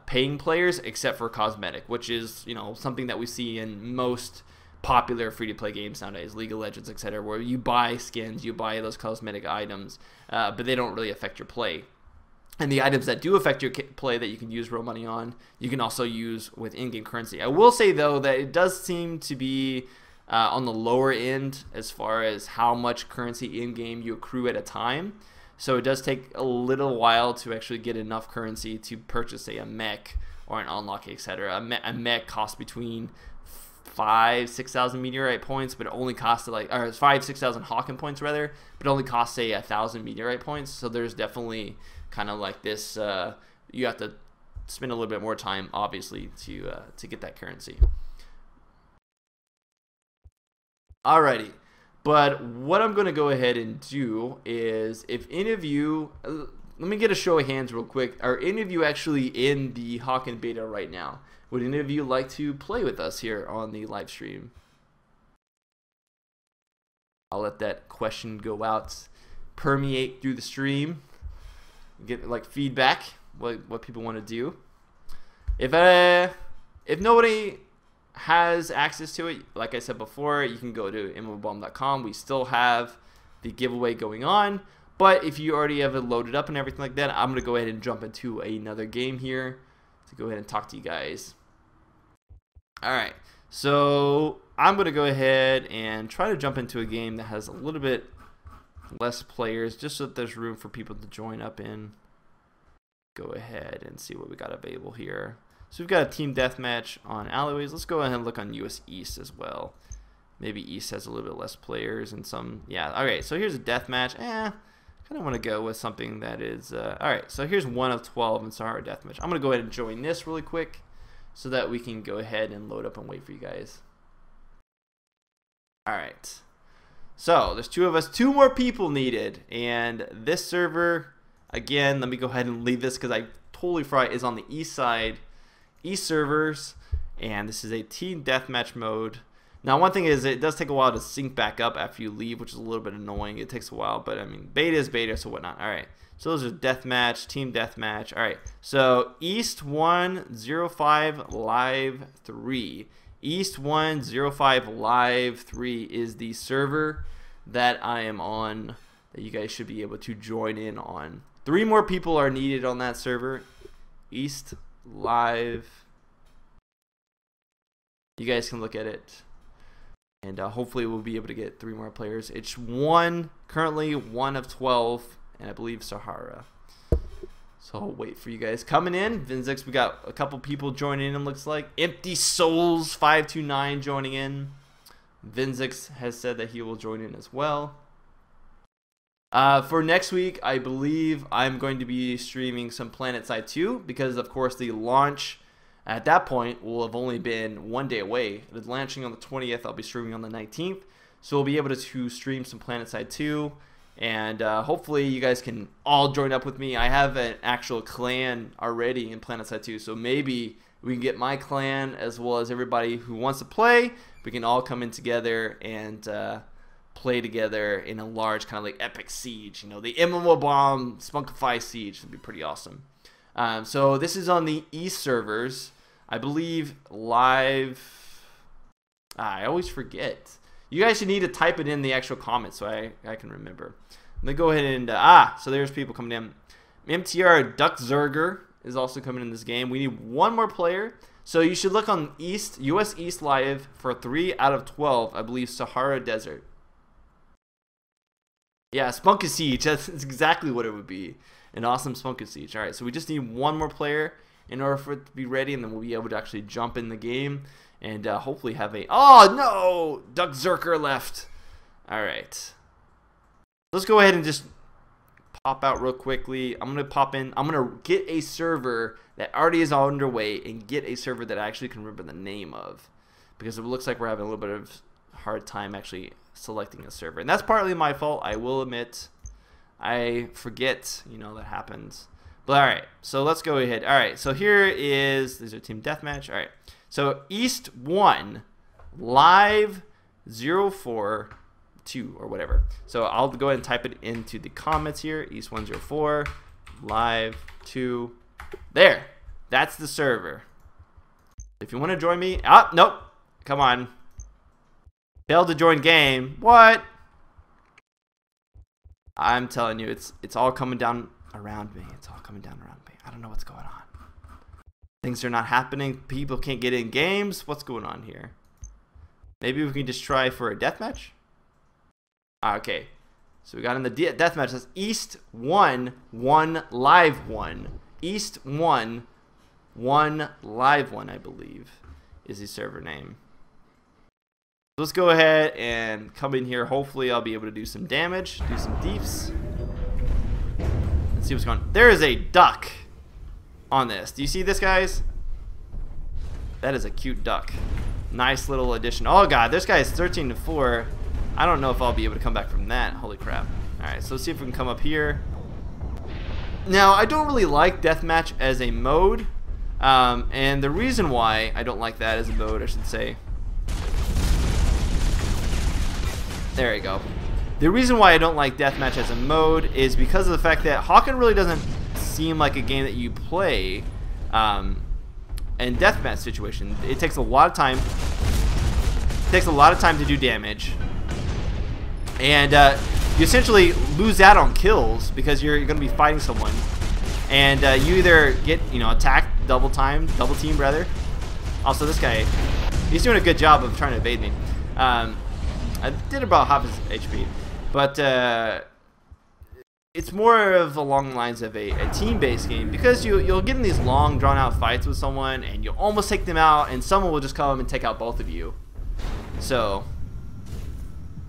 paying players except for cosmetic, which is, something that we see in most popular free-to-play games nowadays, League of Legends, etc., where you buy skins, you buy those cosmetic items, but they don't really affect your play. And the items that do affect your play that you can use real money on, you can also use with in-game currency. I will say, though, that it does seem to be on the lower end as far as how much currency in-game you accrue at a time. So it does take a little while to actually get enough currency to purchase, say, a mech or an unlock, etc. A mech costs between 5,000-6,000 meteorite points, but it only costs like, or 5,000-6,000 Hawken points rather, but it only costs, say, 1,000 meteorite points. So there's definitely kind of like this. You have to spend a little bit more time, obviously, to get that currency. Alrighty, but what I'm going to go ahead and do is, if any of you, let me get a show of hands real quick. Are any of you actually in the Hawken beta right now? Would any of you like to play with us here on the live stream? I'll let that question go out, permeate through the stream, get like feedback, what people want to do. If nobody has access to it, like I said before, you can go to mmobombs.com. We still have the giveaway going on, but if you already have it loaded up and everything like that, I'm going to go ahead and jump into another game here. to go ahead and talk to you guys. Alright, so I'm going to go ahead and try to jump into a game that has a little bit less players, just so that there's room for people to join up in. Go ahead and see what we got available here. So we've got a team deathmatch on alleyways. Let's go ahead and look on US East as well. Maybe East has a little bit less players and some, yeah. Alright, so here's a deathmatch. Kind of want to go with something that is, alright, so here's 1 of 12 in Sahara deathmatch. I'm going to go ahead and join this really quick so that we can go ahead and load up and wait for you guys. Alright, so there's 2 of us, 2 more people needed, and this server, again, let me go ahead and leave this because I totally forgot, is on the east side, east servers, and this is a team deathmatch mode. Now, one thing is it does take a while to sync back up after you leave, which is a little bit annoying. It takes a while, but I mean, beta is beta, so whatnot. All right, so those are deathmatch, team deathmatch. All right, so East 105 Live 3. East 105 Live 3 is the server that I am on that you guys should be able to join in on. 3 more people are needed on that server. East Live. You guys can look at it. And hopefully we'll be able to get 3 more players. It's currently 1 of 12, and I believe Sahara. So I'll wait for you guys coming in. Vinzix, we got a couple people joining in, looks like. Empty Souls 529 joining in. Vinzix has said that he will join in as well. For next week, I believe I'm going to be streaming some PlanetSide 2 because, of course, the launch at that point will have only been 1 day away. It's launching on the 20th. I'll be streaming on the 19th. So we'll be able to stream some PlanetSide 2. And hopefully you guys can all join up with me. I have an actual clan already in PlanetSide 2. So maybe we can get my clan as well as everybody who wants to play. We can all come in together and play together in a large kind of like epic siege. You know, the MMOBomb Spunkify siege would be pretty awesome. So this is on the East servers. I believe live. I always forget. You guys should need to type it in the actual comments so I can remember. Let me go ahead and so there's people coming in. MTR Duckzerger is also coming in this game. We need 1 more player. So you should look on East US East Live for 3 out of 12. I believe Sahara Desert. Yeah, Spunky Siege. That's exactly what it would be. An awesome Spunky Siege. Alright, so we just need 1 more player in order for it to be ready, and then we'll be able to actually jump in the game and hopefully have a... Oh, no! Duckzerker left. Alright. Let's go ahead and just pop out real quickly. I'm going to pop in. I'm going to get a server that already is all underway and get a server that I actually can remember the name of, because it looks like we're having a little bit of hard time actually selecting a server. And that's partly my fault, I will admit. I forget, you know, that happens. But alright, so let's go ahead. Alright, so here is, these are team deathmatch. Alright, so East 1 Live 042 or whatever. So I'll go ahead and type it into the comments here. East 104 Live 2. There, that's the server. If you want to join me, nope, come on. Failed to join game. What? I'm telling you, it's all coming down around me. It's all coming down around me. I don't know what's going on. Things are not happening. People can't get in games. What's going on here? Maybe we can just try for a deathmatch. Okay. So we got in the deathmatch. That's East 1 Live 1. East 1 Live 1, I believe, is the server name. Let's go ahead and come in here. Hopefully I'll be able to do some damage, do some deeps. Let's see what's going on. There is a duck on this. Do you see this, guys? That is a cute duck. Nice little addition. Oh god, this guy is 13-4. I don't know if I'll be able to come back from that. Holy crap. Alright, so let's see if we can come up here. Now, I don't really like deathmatch as a mode. And the reason why I don't like that as a mode, I should say. There you go. The reason why I don't like deathmatch as a mode is because of the fact that Hawken really doesn't seem like a game that you play in deathmatch situation. It takes a lot of time. It takes a lot of time to do damage, and you essentially lose out on kills because you're going to be fighting someone, and you either get attacked double team rather. Also, this guy, he's doing a good job of trying to evade me. I did about half his HP, but it's more of along the lines of a team-based game, because you'll get in these long, drawn-out fights with someone, and you'll almost take them out, and someone will just come and take out both of you. So,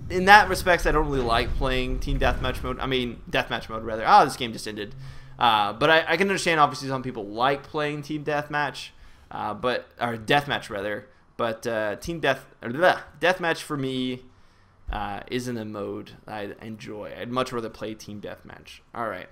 in that respect, I don't really like playing team deathmatch mode. I mean, deathmatch mode rather. Oh, this game just ended. But I can understand, obviously, some people like playing team deathmatch, or deathmatch rather. But deathmatch for me isn't a mode I enjoy. I'd much rather play team deathmatch. All right.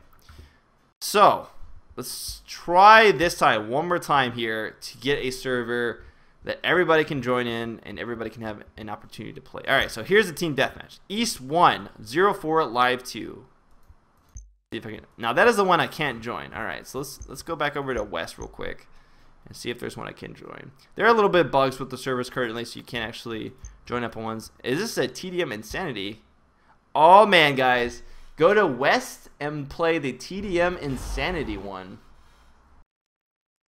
So let's try this time one more time here to get a server that everybody can join in and everybody can have an opportunity to play. All right. So here's the team deathmatch. East 1, 04 Live 2. See if I can. Now that is the one I can't join. All right. So let's go back over to West real quick and see if there's one I can join. There are a little bit of bugs with the servers currently, so you can't actually join up on ones. Is this a TDM Insanity? Oh man, guys, go to West and play the TDM Insanity one.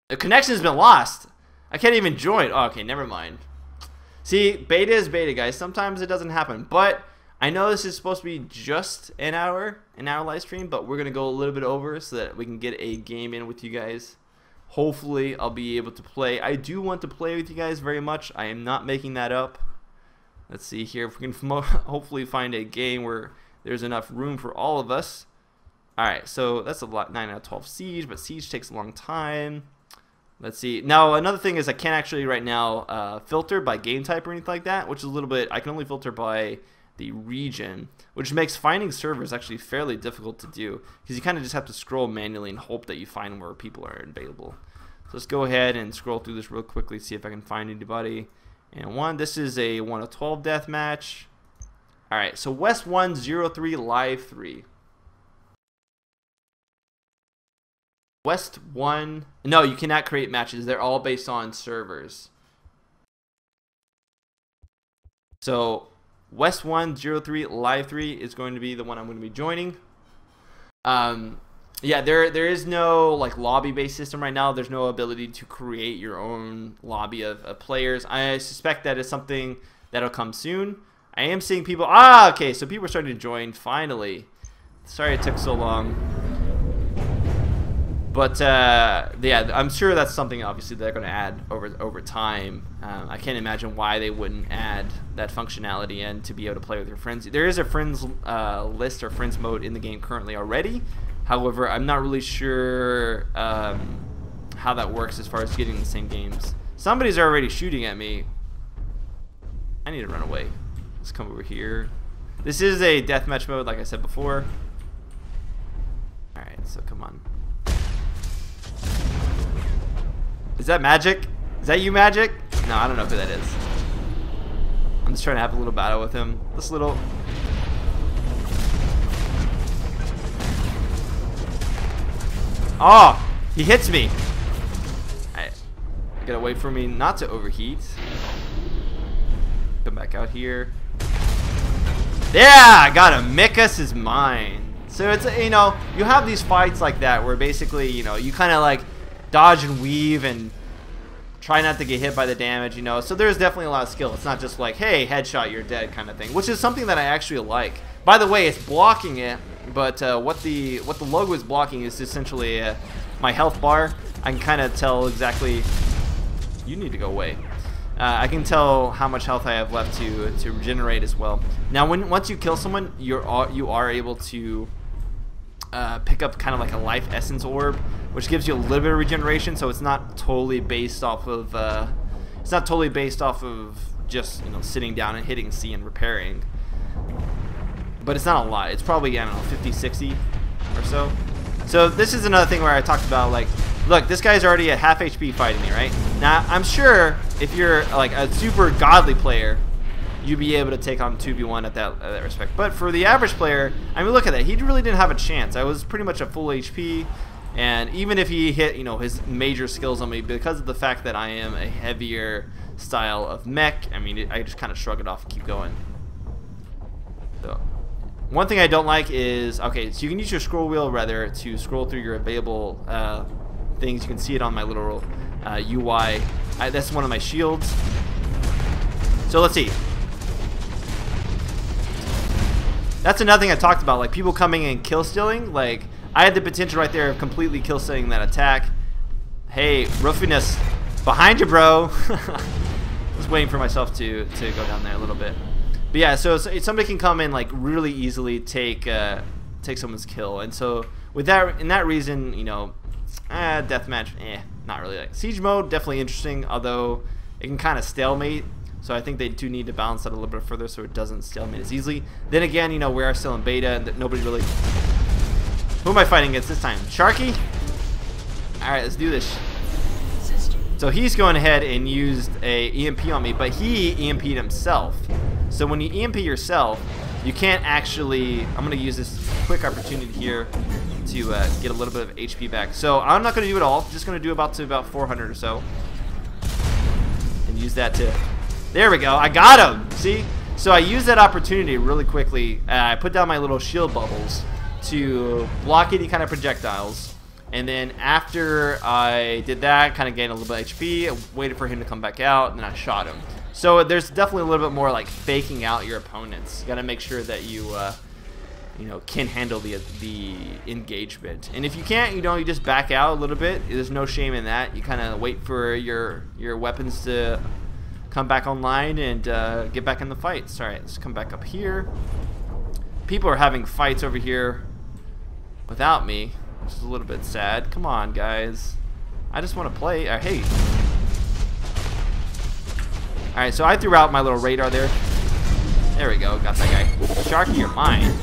The connection's been lost. I can't even join. Oh, okay, never mind. See, beta is beta, guys. Sometimes it doesn't happen, but I know this is supposed to be just an hour live stream, but we're gonna go a little bit over so that we can get a game in with you guys. Hopefully, I'll be able to play. I do want to play with you guys very much. I am not making that up. Let's see here if we can hopefully find a game where there's enough room for all of us. All right, so that's a lot. 9 out of 12 Siege, but Siege takes a long time. Let's see. Now, another thing is I can't actually right now filter by game type or anything like that, which is a little bit, I can only filter by the region, which makes finding servers actually fairly difficult to do, because you kind of just have to scroll manually and hope that you find where people are available. So let's go ahead and scroll through this real quickly, see if I can find anybody. And this is a 1 of 12 death match. All right, so West 1, 03 Live 3. West 1, no, you cannot create matches. They're all based on servers. So West 1, 03 Live 3 is going to be the one I'm going to be joining. Yeah, there is no like lobby-based system right now. There's no ability to create your own lobby of players. I suspect that is something that'll come soon. I am seeing people. Ah, okay, so people are starting to join finally. Sorry it took so long. But yeah, I'm sure that's something obviously they're going to add over time. I can't imagine why they wouldn't add that functionality in to be able to play with your friends. There is a friends list or friends mode in the game currently already. However, I'm not really sure how that works as far as getting the same games. Somebody's already shooting at me. I need to run away. Let's come over here. This is a deathmatch mode, like I said before. All right, so come on. Is that Magic? Is that you, Magic? No, I don't know who that is. I'm just trying to have a little battle with him. This little... Oh! He hits me! I gotta wait for me not to overheat. Come back out here. Yeah! I got him! Mikas is mine. So it's, you know, you have these fights like that where basically, you know, you kind of like dodge and weave and try not to get hit by the damage, you know. So there's definitely a lot of skill. It's not just like, hey, headshot, you're dead kind of thing, which is something that I actually like. By the way, it's blocking it, but what the logo is blocking is essentially my health bar. I can kind of tell exactly. You need to go away. I can tell how much health I have left to regenerate as well. Now, once you kill someone, you are able to pick up kind of like a life essence orb, which gives you a little bit of regeneration. So it's not totally based off of just, you know, sitting down and hitting C and repairing. But it's not a lot. It's probably, I don't know, 50, 60 or so. So this is another thing where I talked about, like, look, this guy's already at half HP fighting me, right? Now, I'm sure if you're like a super godly player, you'd be able to take on 2v1 at that respect. But for the average player, I mean, look at that. He really didn't have a chance. I was pretty much at full HP, and even if he hit, you know, his major skills on me, because of the fact that I am a heavier style of mech, I mean, I just kind of shrug it off and keep going. So, one thing I don't like is, okay, so you can use your scroll wheel rather to scroll through your available things. You can see it on my little UI. That's one of my shields. So let's see. That's another thing I talked about, like people coming and kill stealing. Like I had the potential right there of completely kill stealing that attack. Hey, Roofiness, behind you, bro. Just waiting for myself to go down there a little bit. But yeah, so somebody can come in like really easily take someone's kill, and so with that, in that reason, you know, deathmatch, not really. Like siege mode, definitely interesting, although it can kind of stalemate. So I think they do need to balance that a little bit further so it doesn't stalemate as easily. Then again, you know, we are still in beta and nobody really... Who am I fighting against this time? Sharky? Alright, let's do this. So he's going ahead and used a EMP on me, but he EMP'd himself. So when you EMP yourself, you can't actually... I'm going to use this quick opportunity here to get a little bit of HP back. So I'm not going to do it all. I'm just going to do about 400 or so. And use that to... There we go. I got him. See? So I used that opportunity really quickly. I put down my little shield bubbles to block any kind of projectiles. And then after I did that, kind of gained a little bit of HP, I waited for him to come back out, and then I shot him. So there's definitely a little bit more like faking out your opponents. You got to make sure that you know, can handle the engagement. And if you can't, you know, you just back out a little bit. There's no shame in that. You kind of wait for your weapons to come back online and get back in the fights. Alright, let's come back up here. People are having fights over here without me, which is a little bit sad. Come on, guys. I just want to play. Hey. Alright, so I threw out my little radar there. There we go. Got that guy. Sharky, you're mine.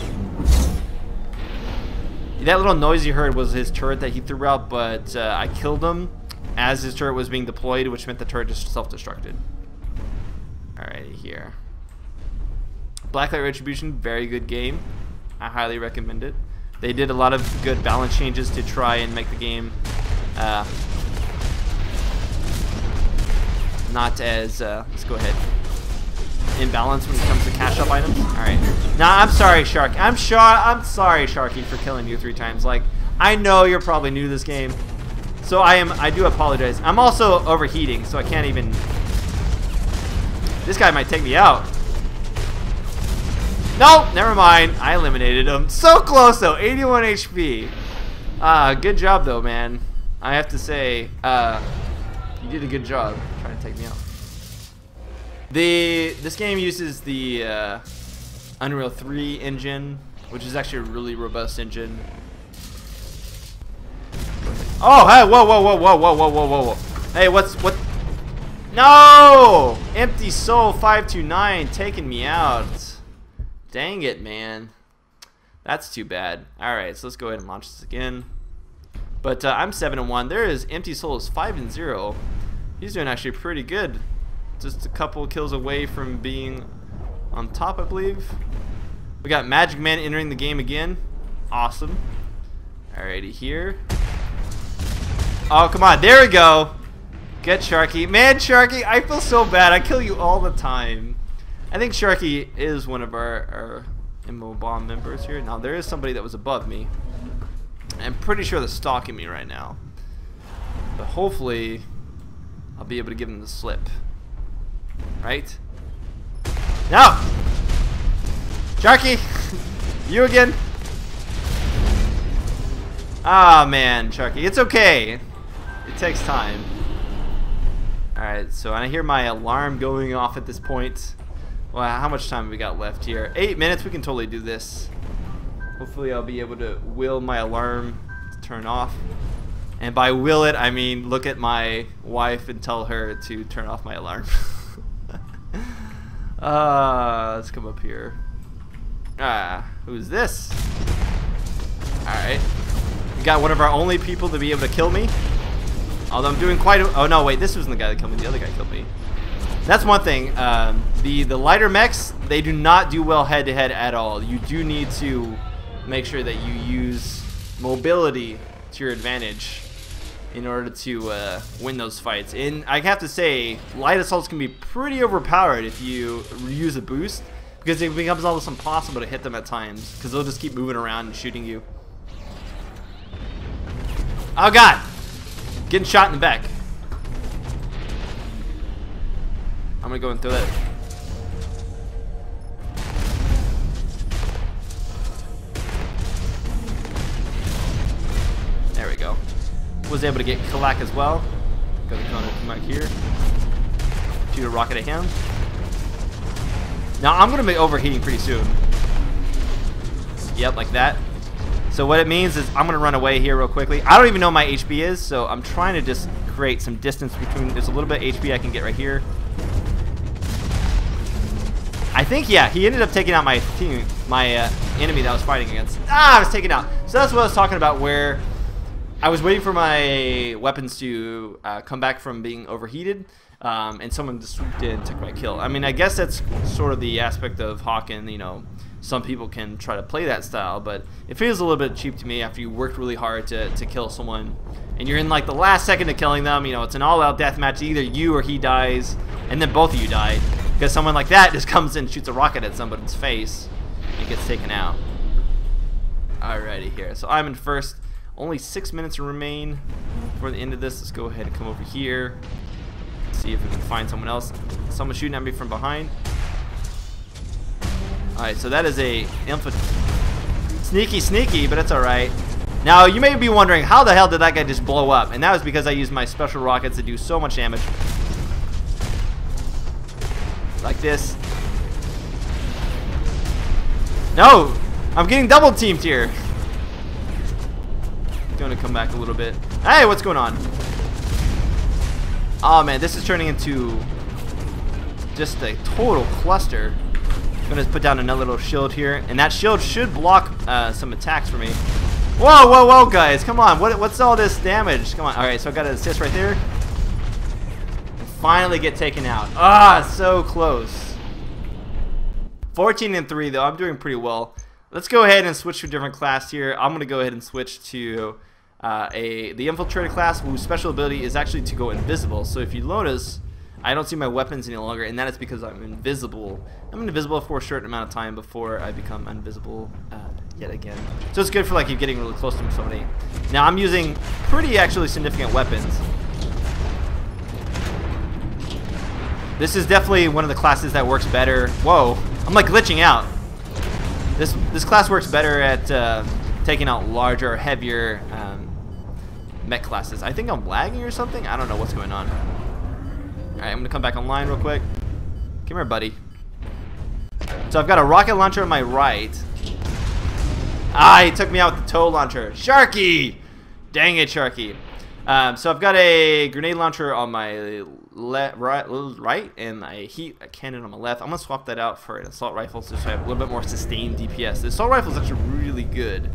That little noise you heard was his turret that he threw out, but I killed him as his turret was being deployed, which meant the turret just self-destructed. Alrighty, here. Blacklight Retribution, very good game. I highly recommend it. They did a lot of good balance changes to try and make the game not as, let's go ahead, imbalanced when it comes to cash up items. Alright. Now, I'm sorry, Shark. I'm sorry, Sharky, for killing you 3 times. Like, I know you're probably new to this game, so I do apologize. I'm also overheating, so I can't even... This guy might take me out. Nope, never mind. I eliminated him. So close though, 81 HP. Good job though, man. I have to say, you did a good job trying to take me out. This game uses the Unreal 3 engine, which is actually a really robust engine. Oh, hey, whoa, whoa, whoa, whoa, whoa, whoa, whoa, whoa. Hey, what? No! Empty Soul 529 taking me out. Dang it, man. That's too bad. Alright, so let's go ahead and launch this again. But I'm 7-1. There is Empty Soul is 5-0. He's doing actually pretty good. Just a couple kills away from being on top, I believe. We got Magic Man entering the game again. Awesome. Alrighty, here. Oh, come on. There we go. Get Sharky. Man, Sharky, I feel so bad. I kill you all the time. I think Sharky is one of our MMOBomb members here. Now, there is somebody that was above me. I'm pretty sure they're stalking me right now. But hopefully, I'll be able to give them the slip. Right? No! Sharky! You again? Ah, man, Sharky. It's okay. It takes time. Alright, so I hear my alarm going off at this point. Well, how much time have we got left here? 8 minutes. We can totally do this. Hopefully I'll be able to will my alarm to turn off. And by will it, I mean look at my wife and tell her to turn off my alarm. Let's come up here. Who's this? Alright. We got one of our only people to be able to kill me. Although I'm doing quite a... Oh, no, wait. This wasn't the guy that killed me. The other guy killed me. That's one thing. The lighter mechs, they do not do well head-to-head at all. You do need to make sure that you use mobility to your advantage in order to win those fights. And I have to say, light assaults can be pretty overpowered if you use a boost, because it becomes almost impossible to hit them at times, because they'll just keep moving around and shooting you. Oh, God! Getting shot in the back. I'm gonna go and throw that. There we go. Was able to get Kalak as well. Gonna come back here. Shoot a rocket at him. Now I'm gonna be overheating pretty soon. Yep, like that. So what it means is I'm gonna run away here real quickly. I don't even know what my HP is, so I'm trying to just create some distance between. There's a little bit of HP I can get right here. I think, yeah, he ended up taking out my team, my enemy that I was fighting against. Ah, I was taken out. So that's what I was talking about, where I was waiting for my weapons to come back from being overheated, and someone just swooped in and took my kill. I mean, I guess that's sort of the aspect of Hawken. You know, some people can try to play that style, but it feels a little bit cheap to me after you worked really hard to kill someone, and you're in like the last second of killing them. You know, it's an all-out death match. Either you or he dies, and then both of you die. Because someone like that just comes in and shoots a rocket at somebody's face and gets taken out. Alrighty here. So I'm in first. Only 6 minutes remain before the end of this. Let's go ahead and come over here. See if we can find someone else. Someone shooting at me from behind. Alright, so that is a sneaky, but it's alright. Now you may be wondering, how the hell did that guy just blow up? And that was because I used my special rockets that do so much damage. Like this. No! I'm getting double teamed here. Gonna come back a little bit. Hey, what's going on? Oh man, this is turning into just a total cluster. Gonna put down another little shield here, and that shield should block some attacks for me. Whoa, whoa, whoa, guys! Come on, what's all this damage? Come on. All right, so I got an assist right there. Finally get taken out. Ah, so close. 14-3 though. I'm doing pretty well. Let's go ahead and switch to a different class here. I'm gonna go ahead and switch to the infiltrator class, whose special ability is actually to go invisible. So if you notice, I don't see my weapons any longer, and that is because I'm invisible. I'm invisible for a certain amount of time before I become invisible yet again. So it's good for like you getting really close to somebody. Now I'm using pretty actually significant weapons. This is definitely one of the classes that works better. Whoa, I'm like glitching out. This class works better at taking out larger, heavier mech classes. I think I'm lagging or something. I don't know what's going on. Alright, I'm gonna come back online real quick. Come here, buddy. So I've got a rocket launcher on my right. Ah, he took me out with the tow launcher. Sharky! Dang it, Sharky. So I've got a grenade launcher on my right, and a heat cannon on my left. I'm gonna swap that out for an assault rifle so I have a little bit more sustained DPS. The assault rifle is actually really good,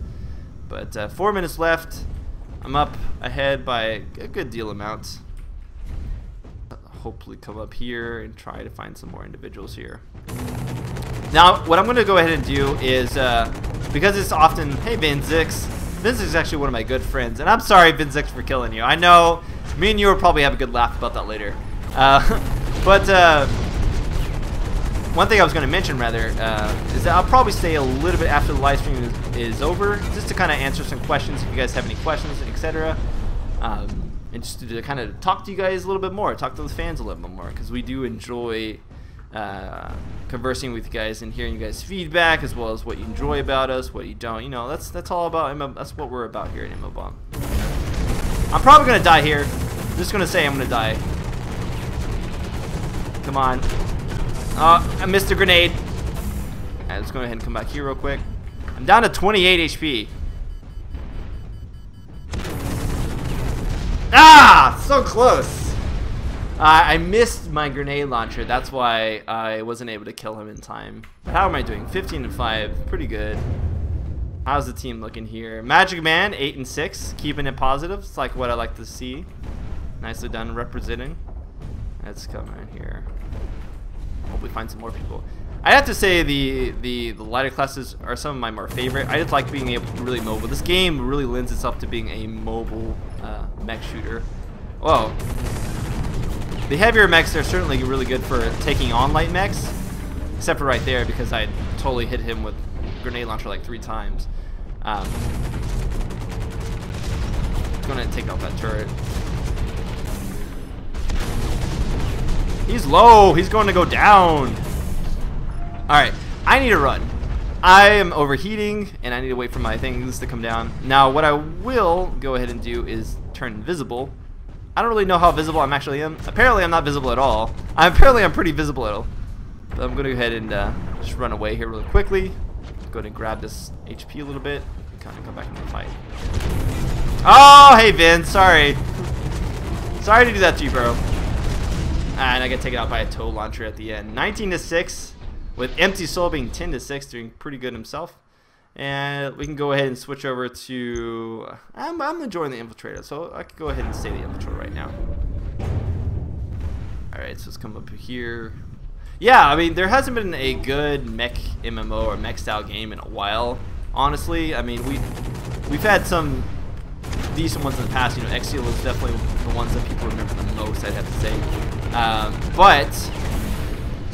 but 4 minutes left. I'm up ahead by a good deal amount. Hopefully come up here and try to find some more individuals here. Now what I'm gonna go ahead and do is because it's often, hey Vinzix. Vinzix is actually one of my good friends, and I'm sorry Vinzix for killing you. I know me and you will probably have a good laugh about that later. But one thing I was going to mention rather is that I'll probably stay a little bit after the live stream is over, just to kind of answer some questions if you guys have any questions, etc. And just to kind of talk to you guys a little bit more, talk to the fans a little bit more, because we do enjoy conversing with you guys and hearing you guys' feedback, as well as what you enjoy about us, what you don't. You know, that's all about. That's what we're about here at MMOBomb. I'm probably gonna die here. I'm just gonna say I'm gonna die. Come on. Oh, I missed a grenade. Alright, let's go ahead and come back here real quick. I'm down to 28 HP. Ah, so close. I missed my grenade launcher. That's why I wasn't able to kill him in time. But how am I doing? 15-5, pretty good. How's the team looking here? Magic Man, 8-6, keeping it positive. It's like what I like to see. Nicely done representing. Let's come in here. Hopefully find some more people. I have to say the lighter classes are some of my more favorite. I just like being able to really mobile. This game really lends itself to being a mobile mech shooter. Whoa. The heavier mechs are certainly really good for taking on light mechs, except for right there because I totally hit him with grenade launcher like 3 times. I'm gonna take out that turret. He's low. He's going to go down. Alright, I need to run. I am overheating, and I need to wait for my things to come down. Now, what I will go ahead and do is turn invisible. I don't really know how visible I actually am. Apparently, I'm not visible at all. Apparently, I'm pretty visible at all. But I'm going to go ahead and just run away here really quickly. Go ahead and grab this HP a little bit. And kind of come back into the fight. Oh, hey, Vince. Sorry. Sorry to do that to you, bro. And I get taken out by a tow launcher at the end. 19-6. With Empty Soul being 10-6, doing pretty good himself. And we can go ahead and switch over to... I'm enjoying the Infiltrator, so I can go ahead and stay the Infiltrator right now. Alright, so let's come up here. Yeah, I mean, there hasn't been a good mech MMO or mech style game in a while, honestly. I mean, we've had some decent ones in the past. You know, Exil was definitely the ones that people remember the most, I'd have to say. But...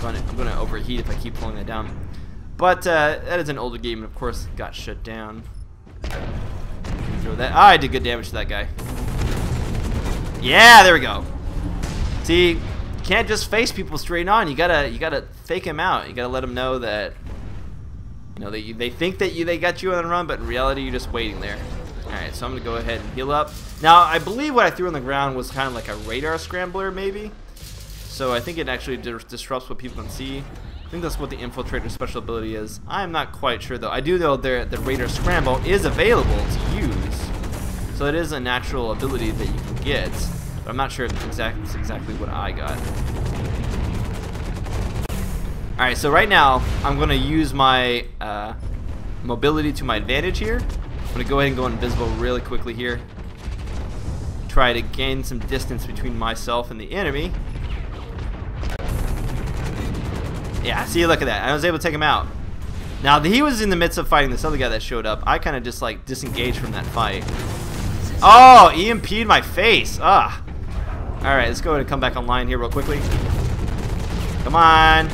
I'm going to overheat if I keep pulling that down. But that is an older game, and of course got shut down. Throw that. I did good damage to that guy. Yeah, there we go. See, you can't just face people straight on. You gotta fake them out. You gotta let them know that, you know, they think that they got you on the run, but in reality you're just waiting there. All right, so I'm gonna go ahead and heal up. Now I believe what I threw on the ground was kind of like a radar scrambler, maybe. So I think it actually disrupts what people can see. I think that's what the Infiltrator special ability is. I'm not quite sure though. I do know the Radar Scramble is available to use. So it is a natural ability that you can get. But I'm not sure if it's exactly what I got. Alright, so right now I'm going to use my mobility to my advantage here. I'm going to go ahead and go invisible really quickly here. Try to gain some distance between myself and the enemy. Yeah, see, look at that. I was able to take him out. Now, he was in the midst of fighting this other guy that showed up. I kind of just, like, disengaged from that fight. Oh, EMP'd my face. Ah. Alright, let's go ahead and come back online here real quickly. Come on.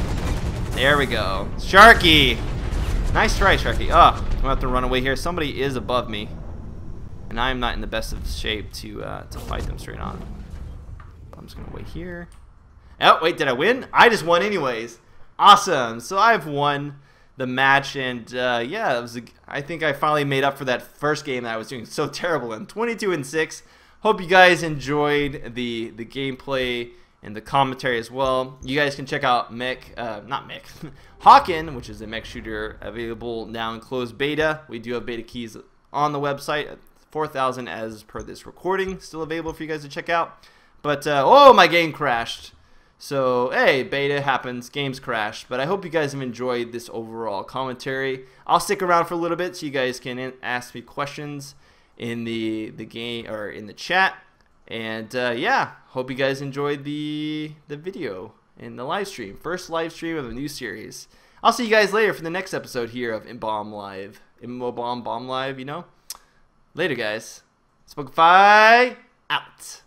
There we go. Sharky. Nice try, Sharky. Oh, I'm going to have to run away here. Somebody is above me. And I'm not in the best of shape to fight them straight on. I'm just going to wait here. Oh, wait, did I win? I just won anyways. Awesome. So I've won the match, and yeah, I think I finally made up for that first game that I was doing so terrible in. 22-6. Hope you guys enjoyed the gameplay and the commentary as well. You guys can check out Hawken, which is a mech shooter available now in closed beta. We do have beta keys on the website. 4,000 as per this recording, still available for you guys to check out. But oh, my game crashed. So, hey, beta happens, games crash, but I hope you guys have enjoyed this overall commentary. I'll stick around for a little bit so you guys can ask me questions in the game or in the chat. And yeah, hope you guys enjoyed the video and the live stream. First live stream of a new series. I'll see you guys later for the next episode here of BombLive. MMOBomb, BombLive, you know. Later, guys. Spunkify out.